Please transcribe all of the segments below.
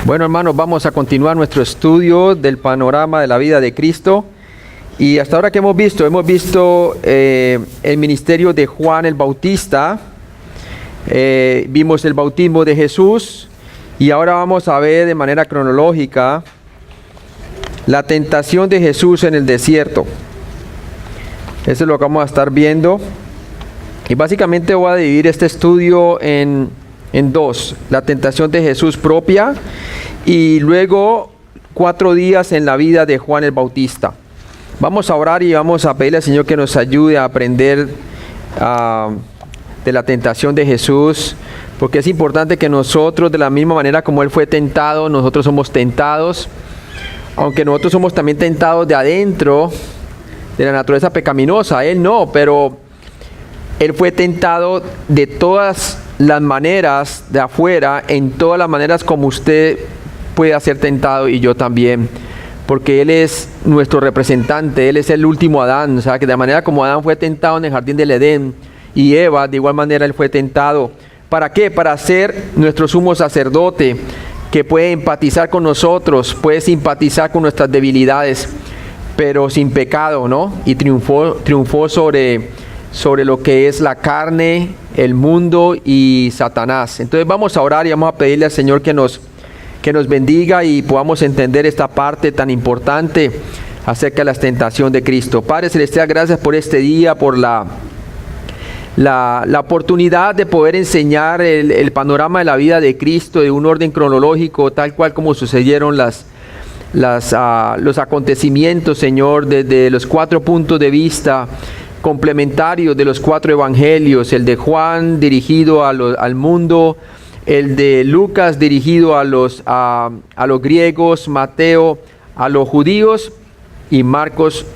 Bueno, hermanos, vamos a continuar nuestro estudio del panorama de la vida de Cristo. Y hasta ahora que hemos visto el ministerio de Juan el Bautista, vimos el bautismo de Jesús, y ahora vamos a ver de manera cronológica la tentación de Jesús en el desierto. Eso es lo que vamos a estar viendo. Y básicamente voy a dividir este estudio en dos: la tentación de Jesús propia y luego 4 días en la vida de Juan el Bautista. Vamos a orar y vamos a pedirle al Señor que nos ayude a aprender de la tentación de Jesús, porque es importante que nosotros, de la misma manera como Él fue tentado, nosotros somos tentados, aunque nosotros somos también tentados de adentro, de la naturaleza pecaminosa. Él no, pero Él fue tentado de todas las maneras de afuera, en todas las maneras como usted puede ser tentado, y yo también, porque Él es nuestro representante. Él es el último Adán. O sea, que de la manera como Adán fue tentado en el jardín del Edén, y Eva, de igual manera Él fue tentado. ¿Para qué? Para ser nuestro sumo sacerdote, que puede empatizar con nosotros, puede simpatizar con nuestras debilidades, pero sin pecado, ¿no? Y triunfó sobre lo que es la carne, el mundo y Satanás. Entonces vamos a orar y vamos a pedirle al Señor que nos bendiga y podamos entender esta parte tan importante acerca de la tentación de Cristo. Padre Celestial, gracias por este día, por la oportunidad de poder enseñar el panorama de la vida de Cristo de un orden cronológico, tal cual como sucedieron los acontecimientos, Señor, desde los 4 puntos de vista complementarios de los 4 evangelios: el de Juan dirigido al mundo, el de Lucas dirigido a los griegos, Mateo a los judíos y Marcos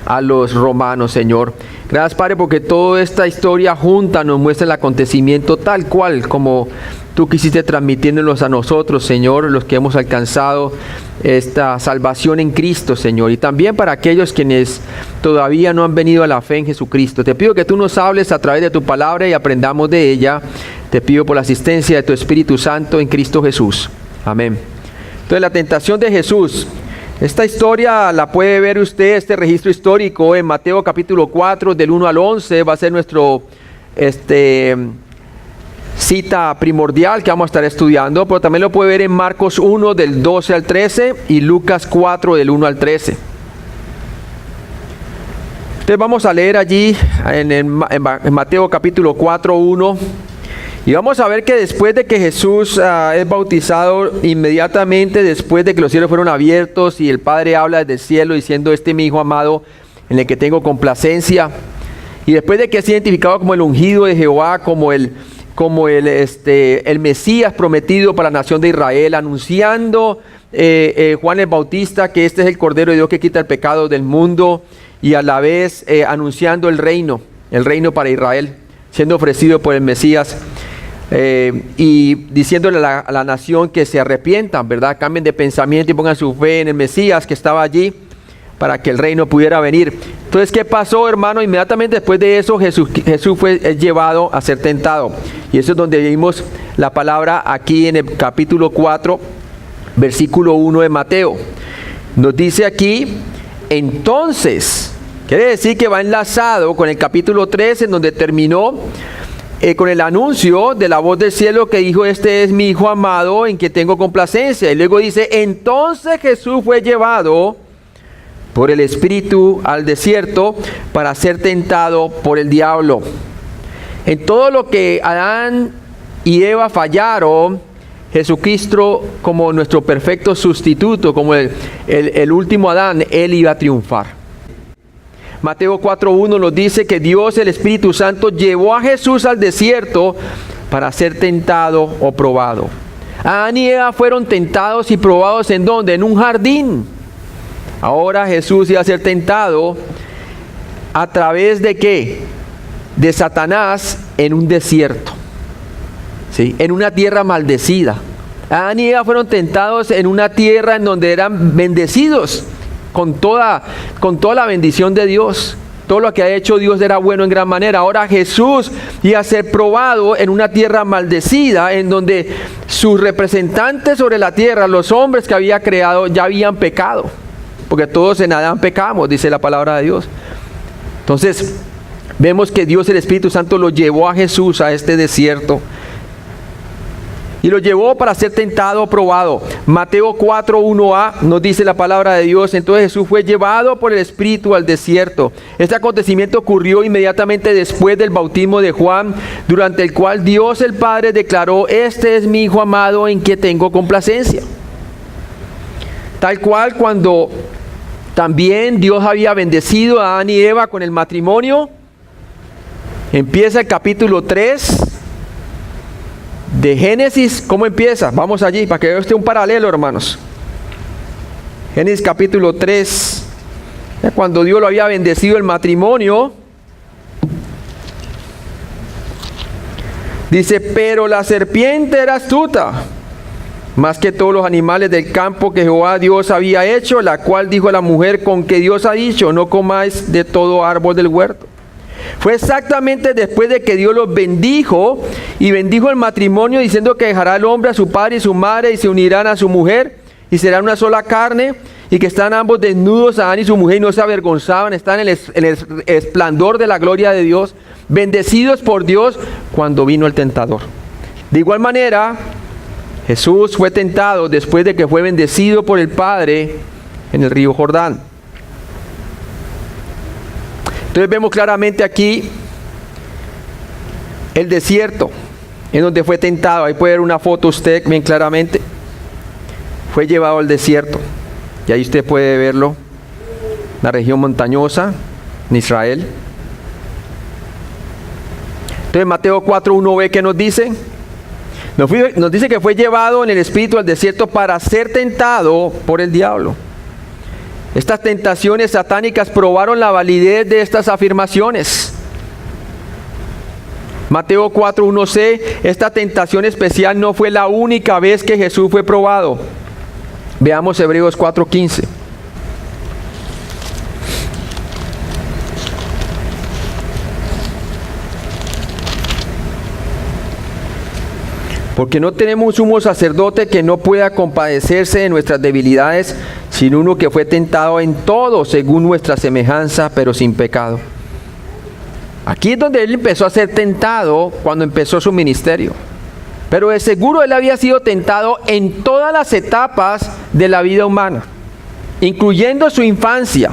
a los romanos, Señor. Gracias, Padre, porque toda esta historia junta nos muestra el acontecimiento tal cual como Tú quisiste transmitiéndolos a nosotros, Señor, los que hemos alcanzado esta salvación en Cristo, Señor, y también para aquellos quienes todavía no han venido a la fe en Jesucristo. Te pido que Tú nos hables a través de Tu palabra y aprendamos de ella. Te pido por la asistencia de Tu Espíritu Santo en Cristo Jesús. Amén. Entonces, la tentación de Jesús. Esta historia la puede ver usted, este registro histórico, en Mateo capítulo 4, del 1 al 11. Va a ser nuestro cita primordial que vamos a estar estudiando, pero también lo puede ver en Marcos 1, del 12 al 13, y Lucas 4, del 1 al 13. Entonces vamos a leer allí en Mateo capítulo 4, 1. Y vamos a ver que después de que Jesús es bautizado, inmediatamente después de que los cielos fueron abiertos y el Padre habla desde el cielo diciendo: "Este es mi Hijo amado, en el que tengo complacencia", y después de que es identificado como el ungido de Jehová, como el Mesías prometido para la nación de Israel, anunciando Juan el Bautista que este es el Cordero de Dios que quita el pecado del mundo, y a la vez anunciando el reino para Israel, siendo ofrecido por el Mesías. Y diciéndole a la nación que se arrepientan, ¿verdad? Cambien de pensamiento y pongan su fe en el Mesías que estaba allí para que el reino pudiera venir. Entonces, ¿qué pasó, hermano? Inmediatamente después de eso, Jesús fue llevado a ser tentado. Y eso es donde vimos la palabra aquí en el capítulo 4, versículo 1 de Mateo. Nos dice aquí: entonces, quiere decir que va enlazado con el capítulo 3, en donde terminó con el anuncio de la voz del cielo que dijo: "Este es mi Hijo amado, en que tengo complacencia". Y luego dice: entonces Jesús fue llevado por el Espíritu al desierto para ser tentado por el diablo. En todo lo que Adán y Eva fallaron, Jesucristo, como nuestro perfecto sustituto, como el último Adán, Él iba a triunfar. Mateo 4.1 nos dice que Dios, el Espíritu Santo, llevó a Jesús al desierto para ser tentado o probado. Adán y Eva fueron tentados y probados ¿en dónde? En un jardín. Ahora Jesús iba a ser tentado a través de ¿qué? De Satanás en un desierto, ¿sí? En una tierra maldecida. Adán y Eva fueron tentados en una tierra en donde eran bendecidos con toda la bendición de Dios. Todo lo que ha hecho Dios era bueno en gran manera. Ahora Jesús iba a ser probado en una tierra maldecida, en donde sus representantes sobre la tierra, los hombres que había creado, ya habían pecado. Porque todos en Adán pecamos, dice la palabra de Dios. Entonces, vemos que Dios, el Espíritu Santo, lo llevó a Jesús a este desierto. Y lo llevó para ser tentado, probado. Mateo 4, 1a nos dice la palabra de Dios. Entonces Jesús fue llevado por el Espíritu al desierto. Este acontecimiento ocurrió inmediatamente después del bautismo de Juan, durante el cual Dios el Padre declaró: este es mi Hijo amado en que tengo complacencia. Tal cual cuando también Dios había bendecido a Adán y Eva con el matrimonio. Empieza el capítulo 3 de Génesis. ¿Cómo empieza? Vamos allí para que vea usted un paralelo, hermanos. Génesis capítulo 3, cuando Dios lo había bendecido el matrimonio. Dice: pero la serpiente era astuta más que todos los animales del campo que Jehová Dios había hecho, la cual dijo a la mujer: con que Dios ha dicho, no comáis de todo árbol del huerto. Fue exactamente después de que Dios los bendijo y bendijo el matrimonio, diciendo que dejará el hombre a su padre y su madre y se unirán a su mujer y serán una sola carne, y que están ambos desnudos, Adán y su mujer, y no se avergonzaban, están en el esplendor de la gloria de Dios, bendecidos por Dios cuando vino el tentador. De igual manera, Jesús fue tentado después de que fue bendecido por el Padre en el río Jordán. Entonces vemos claramente aquí el desierto en donde fue tentado. Ahí puede ver una foto usted bien claramente. Fue llevado al desierto y ahí usted puede verlo, la región montañosa en Israel. Entonces Mateo 4:1b, ¿qué nos dice? Nos dice que fue llevado en el Espíritu al desierto para ser tentado por el diablo. Estas tentaciones satánicas probaron la validez de estas afirmaciones. Mateo 4:1c, esta tentación especial no fue la única vez que Jesús fue probado. Veamos Hebreos 4:15. Porque no tenemos un sumo sacerdote que no pueda compadecerse de nuestras debilidades, sino uno que fue tentado en todo según nuestra semejanza, pero sin pecado. Aquí es donde él empezó a ser tentado cuando empezó su ministerio. Pero de seguro él había sido tentado en todas las etapas de la vida humana, incluyendo su infancia.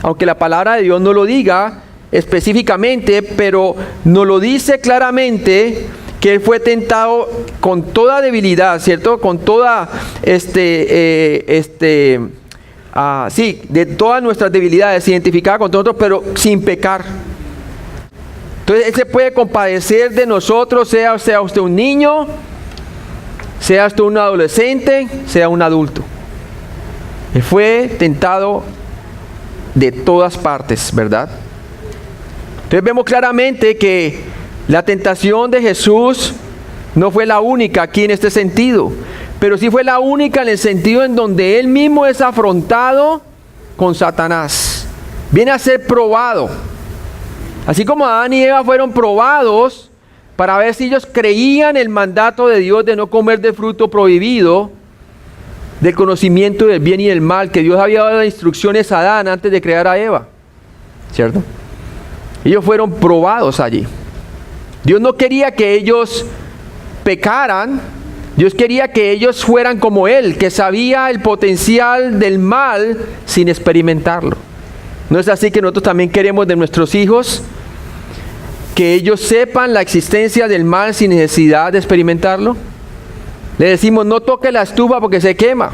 Aunque la palabra de Dios no lo diga específicamente, pero nos lo dice claramente, que él fue tentado con toda debilidad, ¿cierto? Con toda, de todas nuestras debilidades, identificadas con nosotros, pero sin pecar. Entonces, él se puede compadecer de nosotros, sea usted un niño, sea usted un adolescente, sea un adulto. Él fue tentado de todas partes, ¿verdad? Entonces, vemos claramente que la tentación de Jesús no fue la única aquí en este sentido, pero sí fue la única en el sentido en donde él mismo es afrontado con Satanás. Viene a ser probado. Así como Adán y Eva fueron probados para ver si ellos creían el mandato de Dios de no comer del fruto prohibido, del conocimiento del bien y del mal, que Dios había dado las instrucciones a Adán antes de crear a Eva, ¿cierto? Ellos fueron probados allí. Dios no quería que ellos pecaran, Dios quería que ellos fueran como Él, que sabía el potencial del mal sin experimentarlo. ¿No es así que nosotros también queremos de nuestros hijos que ellos sepan la existencia del mal sin necesidad de experimentarlo? Le decimos: no toque la estufa porque se quema.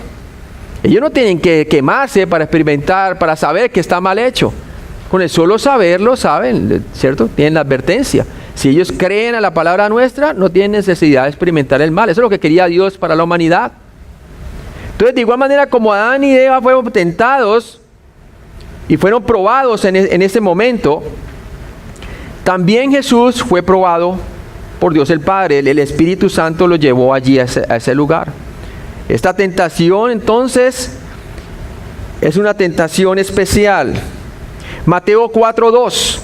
Ellos no tienen que quemarse para experimentar, para saber que está mal hecho. Con el solo saberlo, saben, ¿cierto? Tienen la advertencia. Si ellos creen a la palabra nuestra, no tienen necesidad de experimentar el mal. Eso es lo que quería Dios para la humanidad. Entonces, de igual manera como Adán y Eva fueron tentados y fueron probados en ese momento, también Jesús fue probado por Dios el Padre. El Espíritu Santo lo llevó allí a ese lugar. Esta tentación, entonces, es una tentación especial. Mateo 4:2.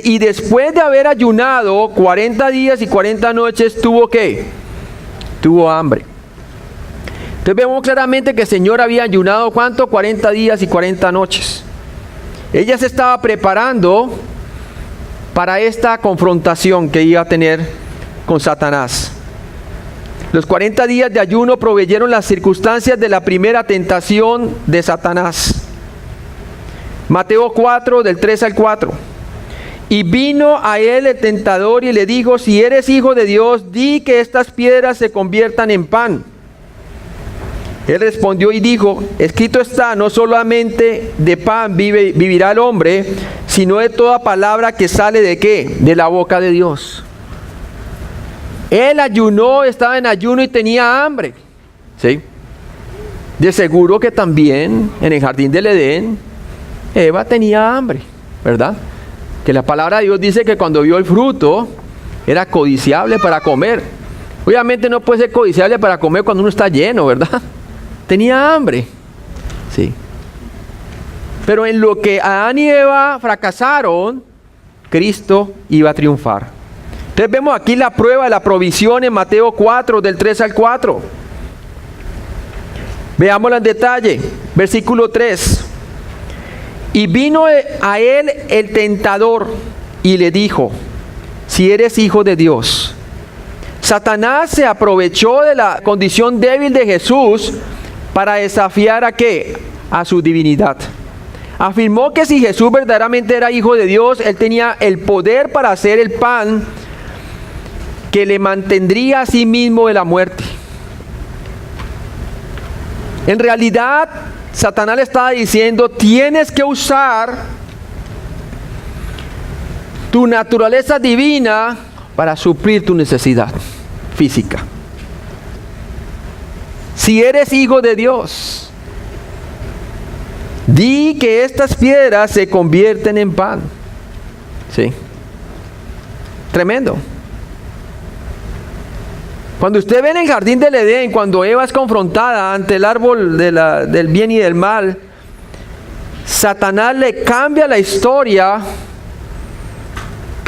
Y después de haber ayunado 40 días y 40 noches, tuvo ¿qué? tuvo hambre. Entonces vemos claramente que el Señor había ayunado, ¿cuánto? 40 días y 40 noches. Ella se estaba preparando para esta confrontación que iba a tener con Satanás. Los 40 días de ayuno proveyeron las circunstancias de la primera tentación de Satanás. Mateo 4, del 3 al 4. Y vino a él el tentador y le dijo: si eres hijo de Dios, di que estas piedras se conviertan en pan. Él respondió y dijo: escrito está, no solamente de pan vivirá el hombre, sino de toda palabra que sale ¿de qué? De la boca de Dios. Él ayunó, estaba en ayuno y tenía hambre. ¿Sí? De seguro que también en el jardín del Edén, Eva tenía hambre, ¿verdad? Que la palabra de Dios dice que cuando vio el fruto, era codiciable para comer. Obviamente no puede ser codiciable para comer cuando uno está lleno, ¿verdad? Tenía hambre. Sí. Pero en lo que Adán y Eva fracasaron, Cristo iba a triunfar. Entonces vemos aquí la prueba de la provisión en Mateo 4, del 3 al 4. Veámosla en detalle. Versículo 3. Y vino a él el tentador y le dijo: si eres hijo de Dios. Satanás se aprovechó de la condición débil de Jesús para desafiar ¿a qué? A su divinidad. Afirmó que si Jesús verdaderamente era hijo de Dios, él tenía el poder para hacer el pan que le mantendría a sí mismo de la muerte. En realidad, Satanás le estaba diciendo: tienes que usar tu naturaleza divina para suplir tu necesidad física. Si eres hijo de Dios, di que estas piedras se convierten en pan. ¿Sí? Tremendo. Cuando usted ve en el jardín del Edén, cuando Eva es confrontada ante el árbol del bien y del mal, Satanás le cambia la historia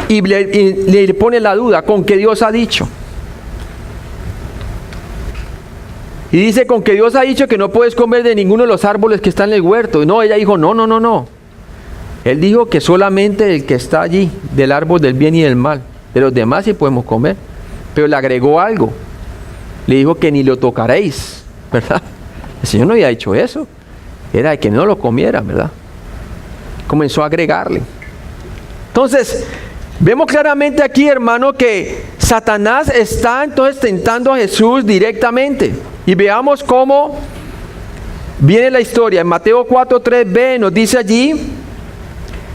y le pone la duda con que Dios ha dicho. Y dice: con que Dios ha dicho que no puedes comer de ninguno de los árboles que están en el huerto. Y no, ella dijo: no. Él dijo que solamente el que está allí, del árbol del bien y del mal. De los demás sí podemos comer. Pero le agregó algo. Le dijo que ni lo tocaréis, ¿verdad? El Señor no había dicho eso. Era de que no lo comieran, ¿verdad? Comenzó a agregarle. Entonces, vemos claramente aquí, hermano, que Satanás está entonces tentando a Jesús directamente. Y veamos cómo viene la historia. En Mateo 4:3b nos dice allí: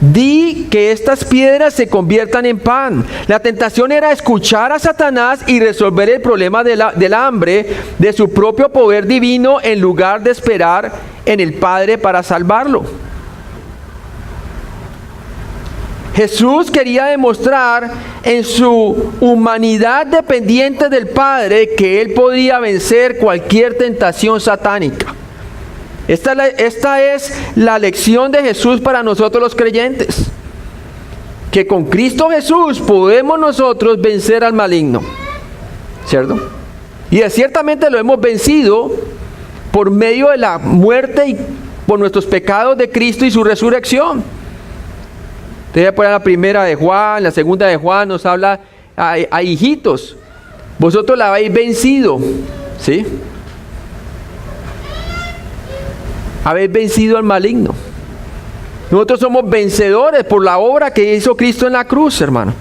di que estas piedras se conviertan en pan. La tentación era escuchar a Satanás y resolver el problema del hambre de su propio poder divino en lugar de esperar en el Padre para salvarlo. Jesús quería demostrar en su humanidad dependiente del Padre que Él podía vencer cualquier tentación satánica. Esta es la lección de Jesús para nosotros los creyentes. Que con Cristo Jesús podemos nosotros vencer al maligno. ¿Cierto? Y ciertamente lo hemos vencido por medio de la muerte y por nuestros pecados de Cristo y su resurrección. Ustedes por la primera de Juan, la segunda de Juan nos habla a hijitos. Vosotros la habéis vencido. ¿Sí? Habéis vencido al maligno. Nosotros somos vencedores por la obra que hizo Cristo en la cruz, hermano.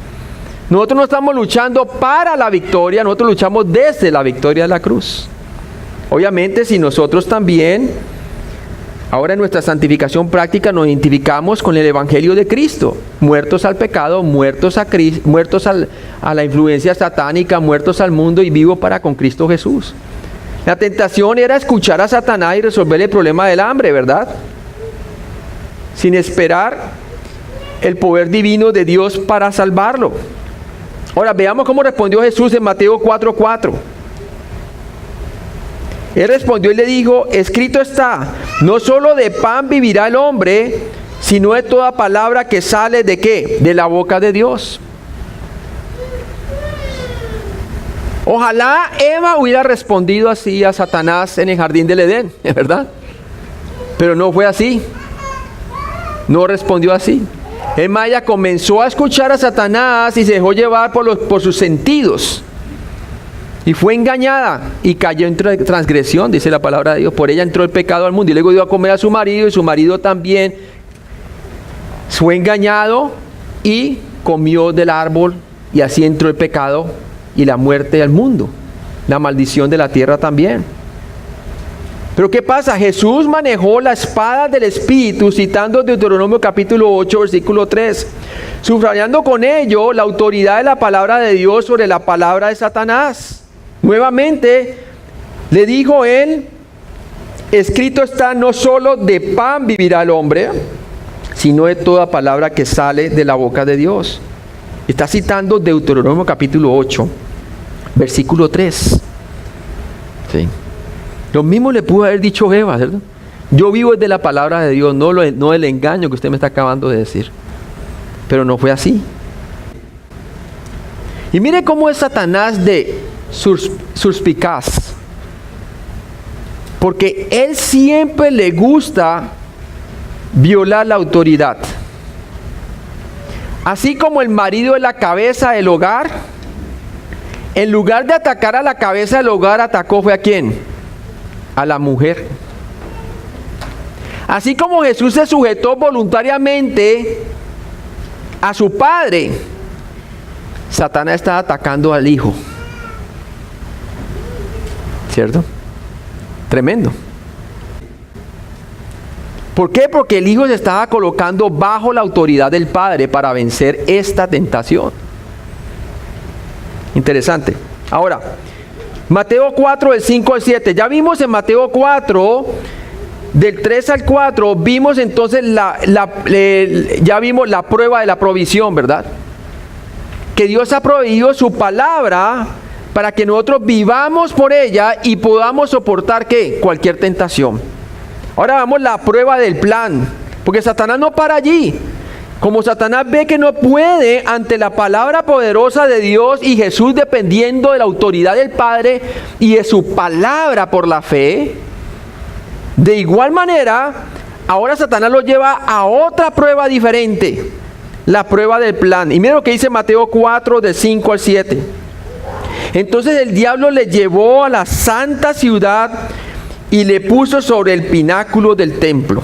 Nosotros no estamos luchando para la victoria, nosotros luchamos desde la victoria de la cruz. Obviamente, si nosotros también, ahora en nuestra santificación práctica, nos identificamos con el Evangelio de Cristo, muertos al pecado, muertos a la influencia satánica, muertos al mundo y vivos para con Cristo Jesús. La tentación era escuchar a Satanás y resolver el problema del hambre, ¿verdad? Sin esperar el poder divino de Dios para salvarlo. Ahora veamos cómo respondió Jesús en Mateo 4:4. Él respondió y le dijo: escrito está, no solo de pan vivirá el hombre, sino de toda palabra que sale ¿de qué? De la boca de Dios. Ojalá Eva hubiera respondido así a Satanás en el jardín del Edén, ¿es verdad? Pero no fue así. No respondió así. Ella comenzó a escuchar a Satanás y se dejó llevar por sus sentidos. Y fue engañada y cayó en transgresión, dice la palabra de Dios. Por ella entró el pecado al mundo. Y luego dio a comer a su marido y su marido también fue engañado y comió del árbol. Y así entró el pecado y la muerte al mundo. La maldición de la tierra también. Pero ¿qué pasa? Jesús manejó la espada del Espíritu, citando Deuteronomio capítulo 8, versículo 3, subrayando con ello la autoridad de la palabra de Dios sobre la palabra de Satanás. Nuevamente le dijo él, escrito está, no solo de pan vivirá el hombre, sino de toda palabra que sale de la boca de Dios. Está citando Deuteronomio capítulo 8, versículo 3. Sí. Lo mismo le pudo haber dicho Eva, ¿cierto? Yo vivo desde la palabra de Dios, no el engaño que usted me está acabando de decir. Pero no fue así. Y mire cómo es Satanás de suspicaz. Porque él siempre le gusta violar la autoridad. Así como el marido es la cabeza del hogar, en lugar de atacar a la cabeza del hogar, atacó fue a quién, a la mujer. Así como Jesús se sujetó voluntariamente a su padre, Satanás está atacando al hijo. ¿Cierto? Tremendo. ¿Por qué? Porque el hijo se estaba colocando bajo la autoridad del padre para vencer esta tentación. Interesante. Ahora, Mateo 4, del 5 al 7. Ya vimos en Mateo 4, del 3 al 4, vimos entonces ya vimos la prueba de la provisión, ¿verdad? Que Dios ha proveído su palabra para que nosotros vivamos por ella y podamos soportar, ¿qué? Cualquier tentación. Ahora vamos la prueba del plan, porque Satanás no para allí. Como Satanás ve que no puede ante la palabra poderosa de Dios y Jesús dependiendo de la autoridad del Padre y de su palabra por la fe, de igual manera, ahora Satanás lo lleva a otra prueba diferente, la prueba del plan. Y mira lo que dice Mateo 4, de 5 al 7. Entonces el diablo le llevó a la santa ciudad y le puso sobre el pináculo del templo.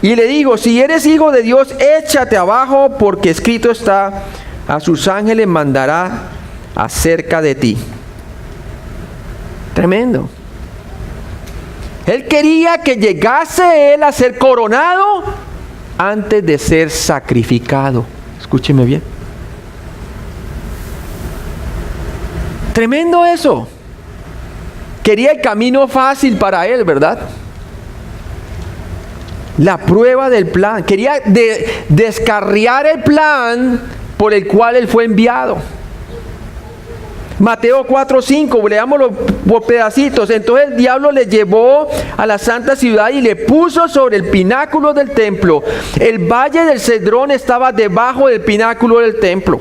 Y le dijo, si eres hijo de Dios, échate abajo, porque escrito está, a sus ángeles mandará acerca de ti. Tremendo. Él quería que llegase él a ser coronado antes de ser sacrificado. Escúcheme bien. Tremendo eso. Quería el camino fácil para él, ¿verdad? La prueba del plan. Quería descarriar el plan por el cual él fue enviado. Mateo 4:5, leámoslo por pedacitos. Entonces el diablo le llevó a la santa ciudad y le puso sobre el pináculo del templo. El valle del Cedrón estaba debajo del pináculo del templo.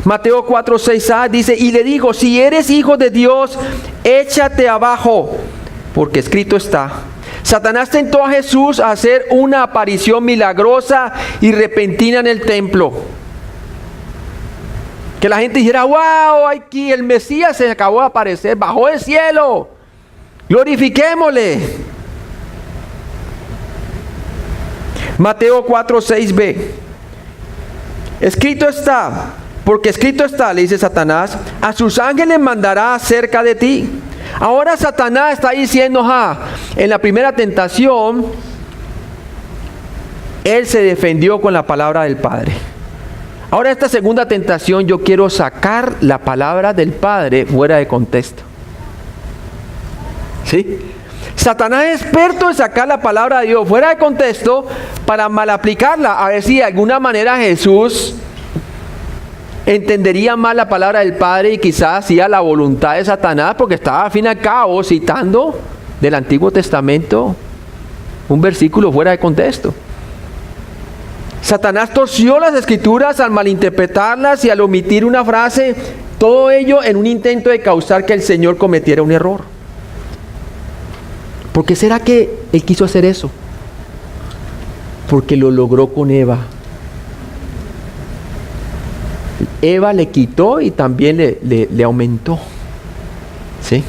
Mateo 4:6a dice, y le dijo, si eres hijo de Dios, échate abajo, porque escrito está. Satanás tentó a Jesús a hacer una aparición milagrosa y repentina en el templo. Que la gente dijera, wow, aquí el Mesías se acabó de aparecer, bajó del cielo, glorifiquémosle. Mateo 4:6b. Escrito está, porque escrito está, le dice Satanás, a sus ángeles mandará acerca de ti. Ahora Satanás está diciendo, en la primera tentación, él se defendió con la palabra del Padre. Ahora esta segunda tentación, yo quiero sacar la palabra del Padre fuera de contexto. ¿Sí? Satanás es experto en sacar la palabra de Dios fuera de contexto para mal aplicarla. A ver si de alguna manera Jesús entendería mal la palabra del Padre y quizás hacía la voluntad de Satanás, porque estaba al fin y al cabo citando del Antiguo Testamento un versículo fuera de contexto. Satanás torció las escrituras al malinterpretarlas y al omitir una frase Todo ello en un intento de causar que el Señor cometiera un error. ¿Por qué será que Él quiso hacer eso? Porque lo logró con Eva. Eva le quitó y también le aumentó. ¿Sí?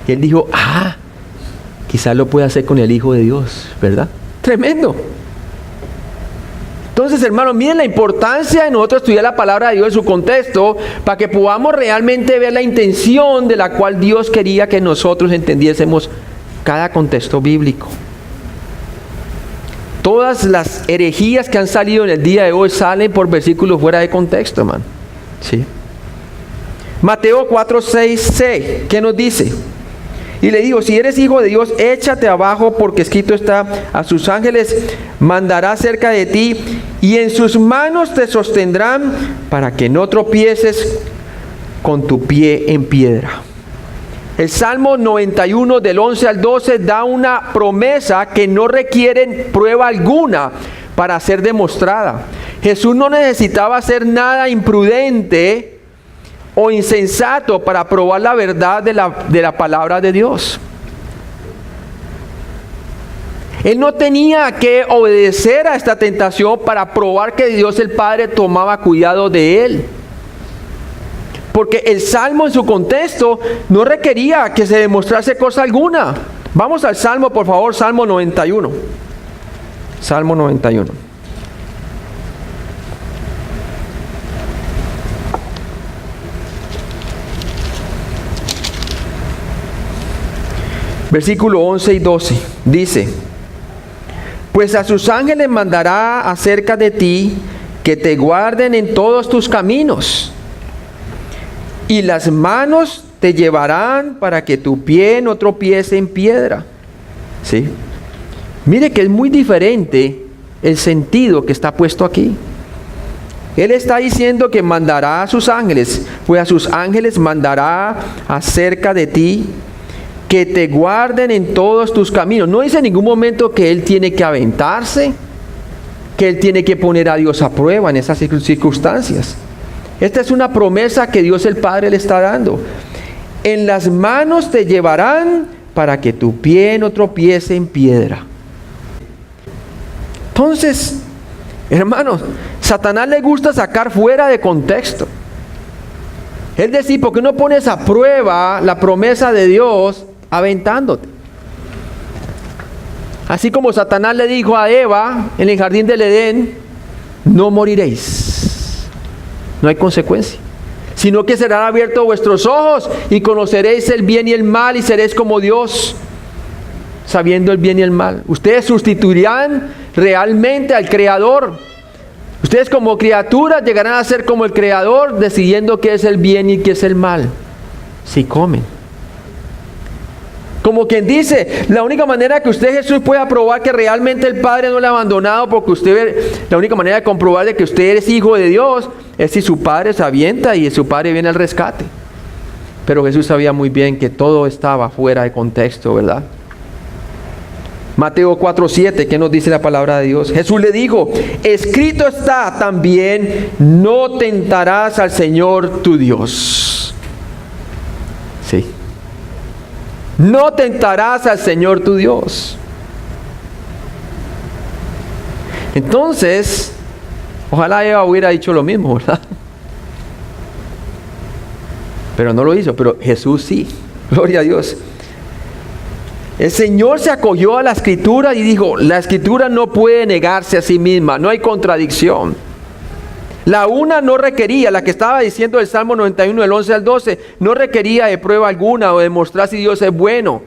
Y Él dijo, quizás lo puede hacer con el Hijo de Dios, ¿verdad? Tremendo. Entonces, hermanos, miren la importancia de nosotros estudiar la palabra de Dios en su contexto para que podamos realmente ver la intención de la cual Dios quería que nosotros entendiésemos cada contexto bíblico. Todas las herejías que han salido en el día de hoy salen por versículos fuera de contexto, hermano. ¿Sí? Mateo 4:6, ¿qué nos dice? Y le digo, si eres hijo de Dios, échate abajo, porque escrito está, a sus ángeles mandará cerca de ti, y en sus manos te sostendrán, para que no tropieces con tu pie en piedra. El Salmo 91 del 11 al 12 da una promesa que no requiere prueba alguna para ser demostrada. Jesús no necesitaba hacer nada imprudente o insensato para probar la verdad de la palabra de Dios. Él no tenía que obedecer a esta tentación para probar que Dios el Padre tomaba cuidado de él. Porque el Salmo en su contexto no requería que se demostrase cosa alguna. Vamos al Salmo, por favor, Salmo 91. Salmo 91. Versículo 11 y 12 dice: pues a sus ángeles mandará acerca de ti, que te guarden en todos tus caminos, y las manos te llevarán para que tu pie no tropiece en piedra. ¿Sí? Mire que es muy diferente el sentido que está puesto aquí. Él está diciendo que mandará a sus ángeles, pues a sus ángeles mandará acerca de ti, que te guarden en todos tus caminos. No dice en ningún momento que Él tiene que aventarse, que Él tiene que poner a Dios a prueba en esas circunstancias. Esta es una promesa que Dios el Padre le está dando. En las manos te llevarán para que tu pie no tropiece en piedra. Entonces, hermanos, Satanás le gusta sacar fuera de contexto. Es decir, ¿por qué no pones a prueba la promesa de Dios aventándote? Así como Satanás le dijo a Eva en el jardín del Edén, no moriréis, no hay consecuencia, sino que serán abiertos vuestros ojos y conoceréis el bien y el mal y seréis como Dios, sabiendo el bien y el mal. Ustedes sustituirán realmente al Creador. Ustedes como criaturas llegarán a ser como el Creador, decidiendo qué es el bien y qué es el mal, si comen. Como quien dice, la única manera que usted, Jesús, pueda probar que realmente el Padre no le ha abandonado, porque la única manera de comprobar de que usted es hijo de Dios, es si su Padre se avienta y su Padre viene al rescate. Pero Jesús sabía muy bien que todo estaba fuera de contexto, ¿verdad? Mateo 4:7, ¿qué nos dice la palabra de Dios? Jesús le dijo, escrito está también, no tentarás al Señor tu Dios. Sí. No tentarás al Señor tu Dios. Entonces, ojalá Eva hubiera dicho lo mismo, ¿verdad? Pero no lo hizo, pero Jesús sí. Gloria a Dios. El Señor se acogió a la Escritura y dijo, la Escritura no puede negarse a sí misma, no hay contradicción. La una no requería, la que estaba diciendo el Salmo 91, del 11 al 12, no requería de prueba alguna o de demostrar si Dios es bueno.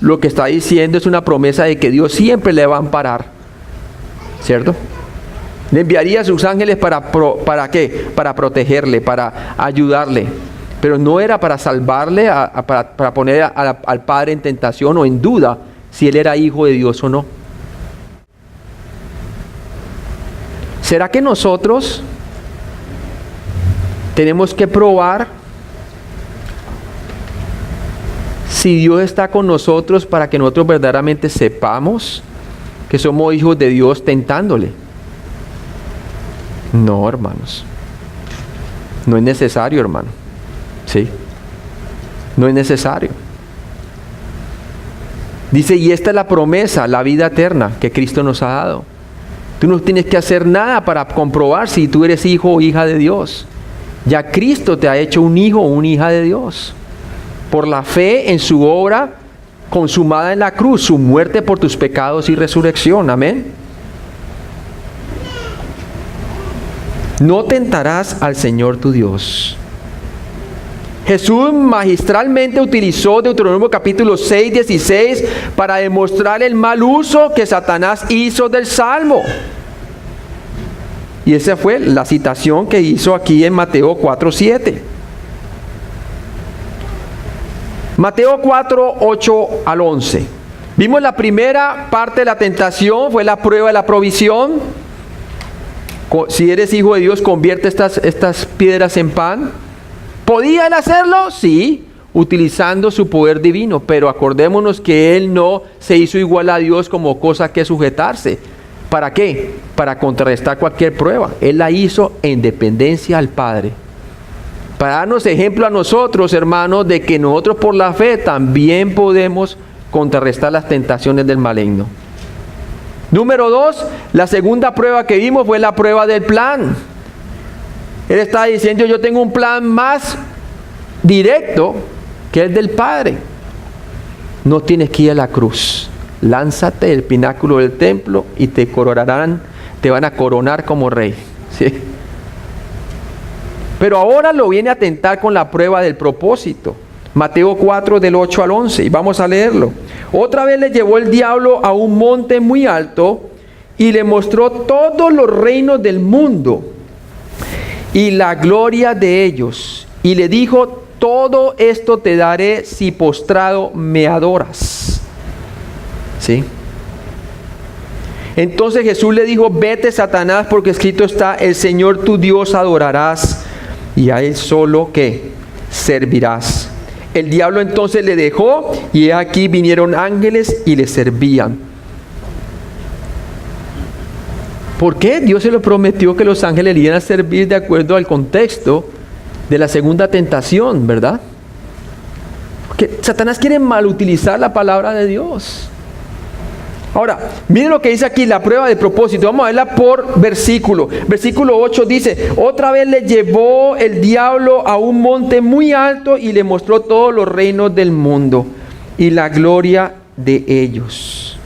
Lo que está diciendo es una promesa de que Dios siempre le va a amparar, ¿cierto? Le enviaría a sus ángeles ¿para qué? Para protegerle, para ayudarle. Pero no era para salvarle, para poner al Padre en tentación o en duda si él era hijo de Dios o no. ¿Será que nosotros tenemos que probar si Dios está con nosotros para que nosotros verdaderamente sepamos que somos hijos de Dios tentándole? No, hermanos. No es necesario, hermano. ¿Sí? No es necesario. Dice, y esta es la promesa, la vida eterna que Cristo nos ha dado. Tú no tienes que hacer nada para comprobar si tú eres hijo o hija de Dios. Ya Cristo te ha hecho un hijo o una hija de Dios. Por la fe en su obra consumada en la cruz, su muerte por tus pecados y resurrección. Amén. No tentarás al Señor tu Dios. Jesús magistralmente utilizó Deuteronomio capítulo 6, 16 para demostrar el mal uso que Satanás hizo del Salmo. Y esa fue la citación que hizo aquí en Mateo 4, 7. Mateo 4, 8 al 11. Vimos la primera parte de la tentación, fue la prueba de la provisión. Si eres hijo de Dios, convierte estas piedras en pan. ¿Podía él hacerlo? Sí, utilizando su poder divino, pero acordémonos que él no se hizo igual a Dios como cosa que sujetarse. ¿Para qué? Para contrarrestar cualquier prueba. Él la hizo en dependencia al Padre. Para darnos ejemplo a nosotros, hermanos, de que nosotros por la fe también podemos contrarrestar las tentaciones del maligno. Número 2, la segunda prueba que vimos fue la prueba del plan. Él está diciendo, yo tengo un plan más directo que el del Padre. No tienes que ir a la cruz. Lánzate del pináculo del templo y te coronarán, te van a coronar como rey. ¿Sí? Pero ahora lo viene a tentar con la prueba del propósito. Mateo 4 del 8 al 11. Y vamos a leerlo. Otra vez le llevó el diablo a un monte muy alto y le mostró todos los reinos del mundo y la gloria de ellos. Y le dijo, todo esto te daré si postrado me adoras. ¿Sí? Entonces Jesús le dijo, vete Satanás, porque escrito está, el Señor tu Dios adorarás y a Él solo que servirás. El diablo entonces le dejó y aquí vinieron ángeles y le servían. ¿Por qué? Dios se lo prometió que los ángeles le iban a servir de acuerdo al contexto de la segunda tentación, ¿verdad? Porque Satanás quiere malutilizar la palabra de Dios. Ahora, miren lo que dice aquí, la prueba de propósito. Vamos a verla por versículo. Versículo 8 dice, otra vez le llevó el diablo a un monte muy alto y le mostró todos los reinos del mundo y la gloria de ellos.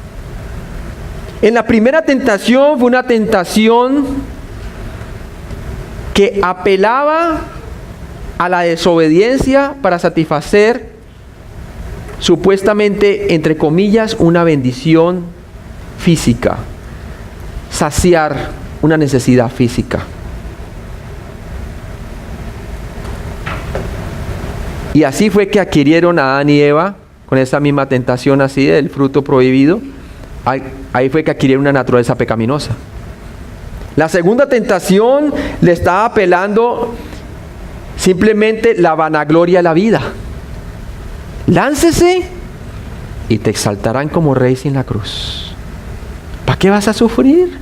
En la primera tentación fue una tentación que apelaba a la desobediencia para satisfacer supuestamente, entre comillas, una bendición física, saciar una necesidad física. Y así fue que adquirieron a Adán y Eva con esa misma tentación así del fruto prohibido. Ahí fue que adquirieron una naturaleza pecaminosa. La segunda tentación le estaba apelando simplemente la vanagloria de la vida. Láncese y te exaltarán como rey sin la cruz. ¿Para qué vas a sufrir?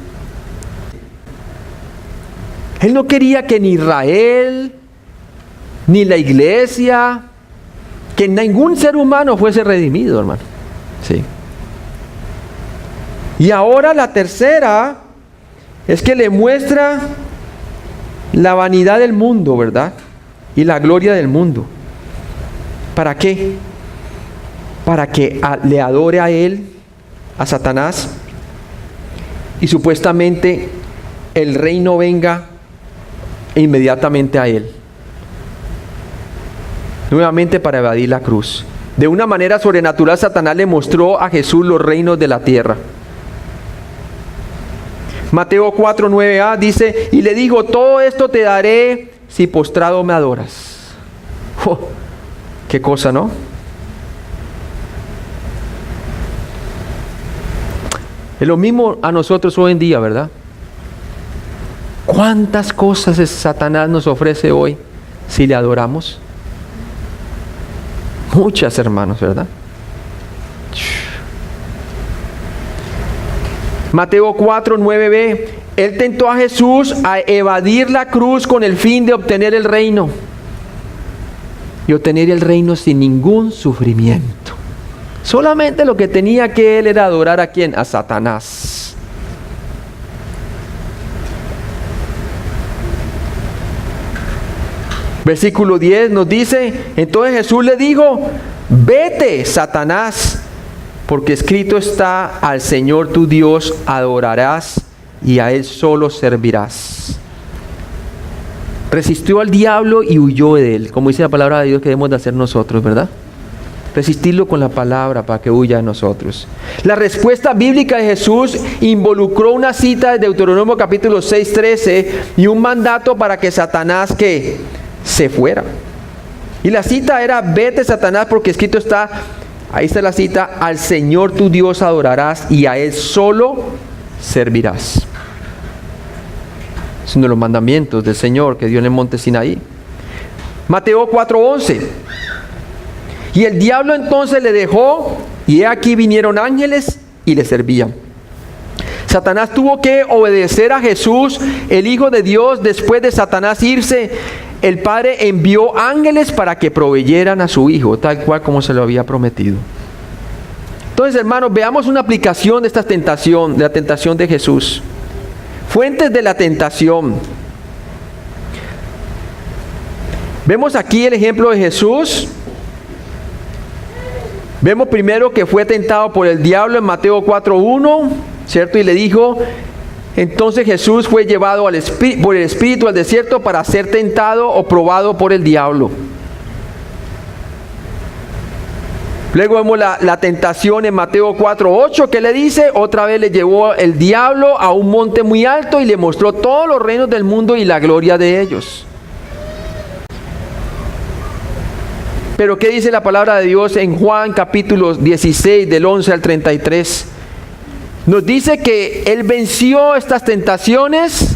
Él no quería que ni Israel, ni la iglesia, que ningún ser humano fuese redimido, hermano. Sí. Y ahora la tercera es que le muestra la vanidad del mundo, ¿verdad? Y la gloria del mundo. ¿Para qué? Para que le adore a él, a Satanás, y supuestamente el reino venga inmediatamente a él. Nuevamente para evadir la cruz. De una manera sobrenatural, Satanás le mostró a Jesús los reinos de la tierra. Mateo 4, 9a dice, y le dijo, todo esto te daré si postrado me adoras. Oh, qué cosa, ¿no? Es lo mismo a nosotros hoy en día, ¿verdad? ¿Cuántas cosas Satanás nos ofrece hoy si le adoramos? Muchas, hermanos, ¿verdad? Mateo 4, 9b. Él tentó a Jesús a evadir la cruz con el fin de obtener el reino. y obtener el reino sin ningún sufrimiento. Solamente lo que tenía que él era adorar ¿a quién? A Satanás. Versículo 10 nos dice, entonces Jesús le dijo, vete, Satanás, porque escrito está, al Señor tu Dios adorarás y a Él solo servirás. Resistió al diablo y huyó de él, como dice la palabra de Dios que debemos de hacer nosotros, ¿verdad? Resistirlo con la palabra para que huya de nosotros. La respuesta bíblica de Jesús involucró una cita de Deuteronomio capítulo 6:13 y un mandato para que Satanás que se fuera. Y la cita era, vete Satanás, porque escrito está, ahí está la cita, al Señor tu Dios adorarás y a Él solo servirás. Es uno de los mandamientos del Señor que dio en el monte Sinaí. Mateo 4:11. Y el diablo entonces le dejó, y he aquí vinieron ángeles y le servían. Satanás tuvo que obedecer a Jesús, el Hijo de Dios. Después de Satanás irse, el Padre envió ángeles para que proveyeran a su Hijo, tal cual como se lo había prometido. Entonces, hermanos, veamos una aplicación de esta tentación, de la tentación de Jesús. Fuentes de la tentación. Vemos aquí el ejemplo de Jesús. Vemos primero que fue tentado por el diablo en Mateo 4:1, ¿cierto? Y le dijo, entonces Jesús fue llevado por el Espíritu al desierto para ser tentado o probado por el diablo. Luego vemos la tentación en Mateo 4:8, que le dice, otra vez le llevó el diablo a un monte muy alto y le mostró todos los reinos del mundo y la gloria de ellos. Pero ¿qué dice la palabra de Dios en Juan capítulo 16 del 11 al 33? Nos dice que Él venció estas tentaciones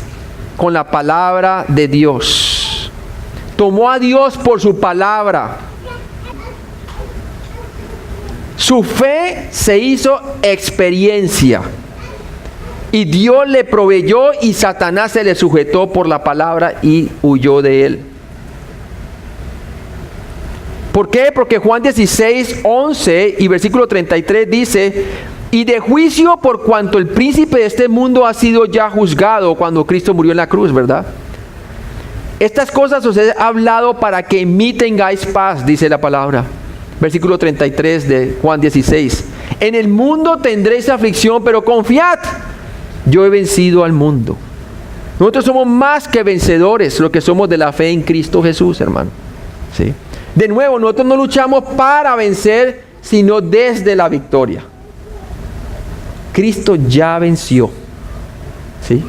con la palabra de Dios. Tomó a Dios por su palabra. Su fe se hizo experiencia. Y Dios le proveyó y Satanás se le sujetó por la palabra y huyó de él. ¿Por qué? Porque Juan 16, 11 y versículo 33 dice, y de juicio por cuanto el príncipe de este mundo ha sido ya juzgado cuando Cristo murió en la cruz, ¿verdad? Estas cosas os he hablado para que en mí tengáis paz, dice la palabra. Versículo 33 de Juan 16. En el mundo tendréis aflicción, pero confiad, yo he vencido al mundo. Nosotros somos más que vencedores, lo que somos de la fe en Cristo Jesús, hermano. ¿Sí? De nuevo, nosotros no luchamos para vencer, sino desde la victoria. Cristo ya venció. ¿Sí?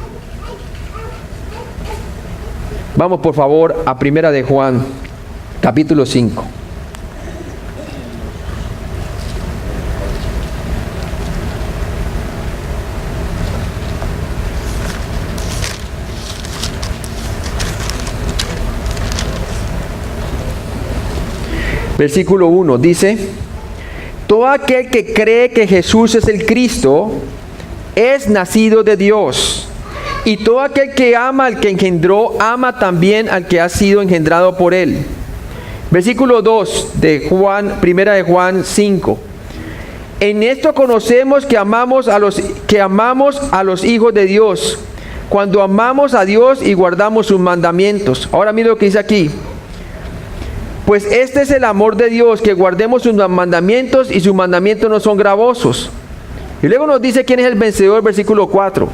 Vamos por favor a Primera de Juan, capítulo 5. Versículo 1 dice, todo aquel que cree que Jesús es el Cristo es nacido de Dios. Y todo aquel que ama al que engendró, ama también al que ha sido engendrado por él. Versículo 2 de Juan, Primera de Juan 5. En esto conocemos que amamos a los hijos de Dios, cuando amamos a Dios y guardamos sus mandamientos. Ahora mira lo que dice aquí. Pues este es el amor de Dios, que guardemos sus mandamientos, y sus mandamientos no son gravosos. Y luego nos dice quién es el vencedor, versículo 4.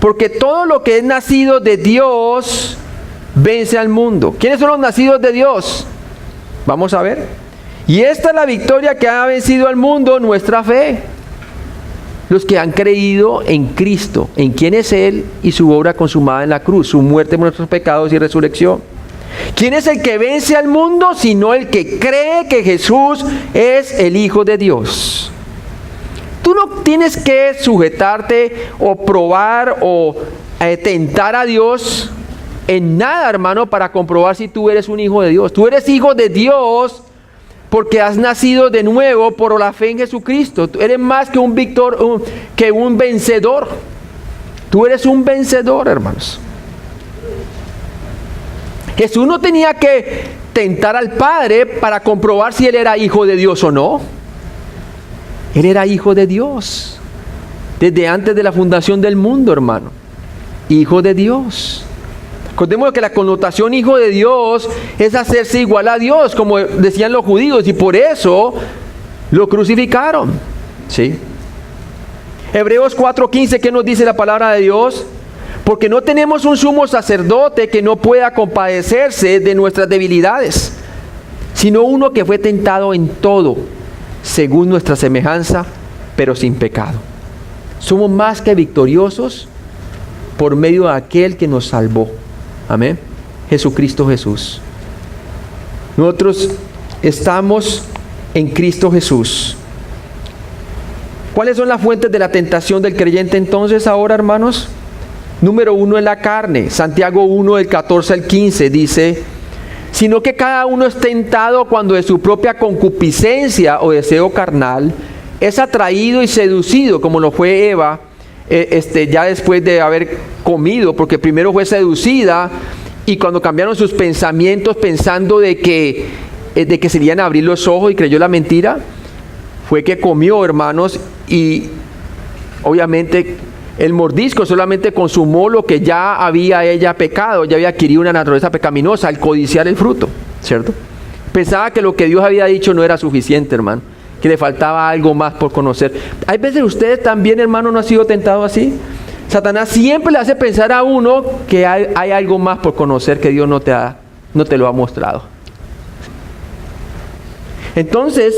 Porque todo lo que es nacido de Dios vence al mundo. ¿Quiénes son los nacidos de Dios? Vamos a ver. Y esta es la victoria que ha vencido al mundo, nuestra fe. Los que han creído en Cristo, en quién es Él y su obra consumada en la cruz, su muerte por nuestros pecados y resurrección. ¿Quién es el que vence al mundo? Sino el que cree que Jesús es el Hijo de Dios. Tú no tienes que sujetarte o probar o tentar a Dios en nada, hermano, para comprobar si tú eres un hijo de Dios. Tú eres hijo de Dios porque has nacido de nuevo por la fe en Jesucristo. Tú eres más que un vencedor. Tú eres un vencedor, hermanos. Jesús no tenía que tentar al Padre para comprobar si Él era hijo de Dios o no. Él era hijo de Dios. Desde antes de la fundación del mundo, hermano. Hijo de Dios. Recordemos que la connotación hijo de Dios es hacerse igual a Dios, como decían los judíos, y por eso lo crucificaron. ¿Sí? Hebreos 4:15, ¿qué nos dice la palabra de Dios? Porque no tenemos un sumo sacerdote que no pueda compadecerse de nuestras debilidades, sino uno que fue tentado en todo, según nuestra semejanza, pero sin pecado. Somos más que victoriosos por medio de aquel que nos salvó. Amén. Jesucristo Jesús. Nosotros estamos en Cristo Jesús. ¿Cuáles son las fuentes de la tentación del creyente entonces ahora, hermanos? Número 1 es la carne. Santiago 1, del 14 al 15 dice: sino que cada uno es tentado cuando de su propia concupiscencia o deseo carnal es atraído y seducido, como lo fue Eva, ya después de haber comido, porque primero fue seducida, y cuando cambiaron sus pensamientos pensando de que se iban a abrir los ojos y creyó la mentira, fue que comió, hermanos, y obviamente el mordisco solamente consumó lo que ya había ella pecado, ya había adquirido una naturaleza pecaminosa al codiciar el fruto, ¿cierto? Pensaba que lo que Dios había dicho no era suficiente, hermano, que le faltaba algo más por conocer. Hay veces ustedes también, hermano, ¿no han sido tentados así? Satanás siempre le hace pensar a uno que hay algo más por conocer que Dios no te lo ha mostrado. Entonces,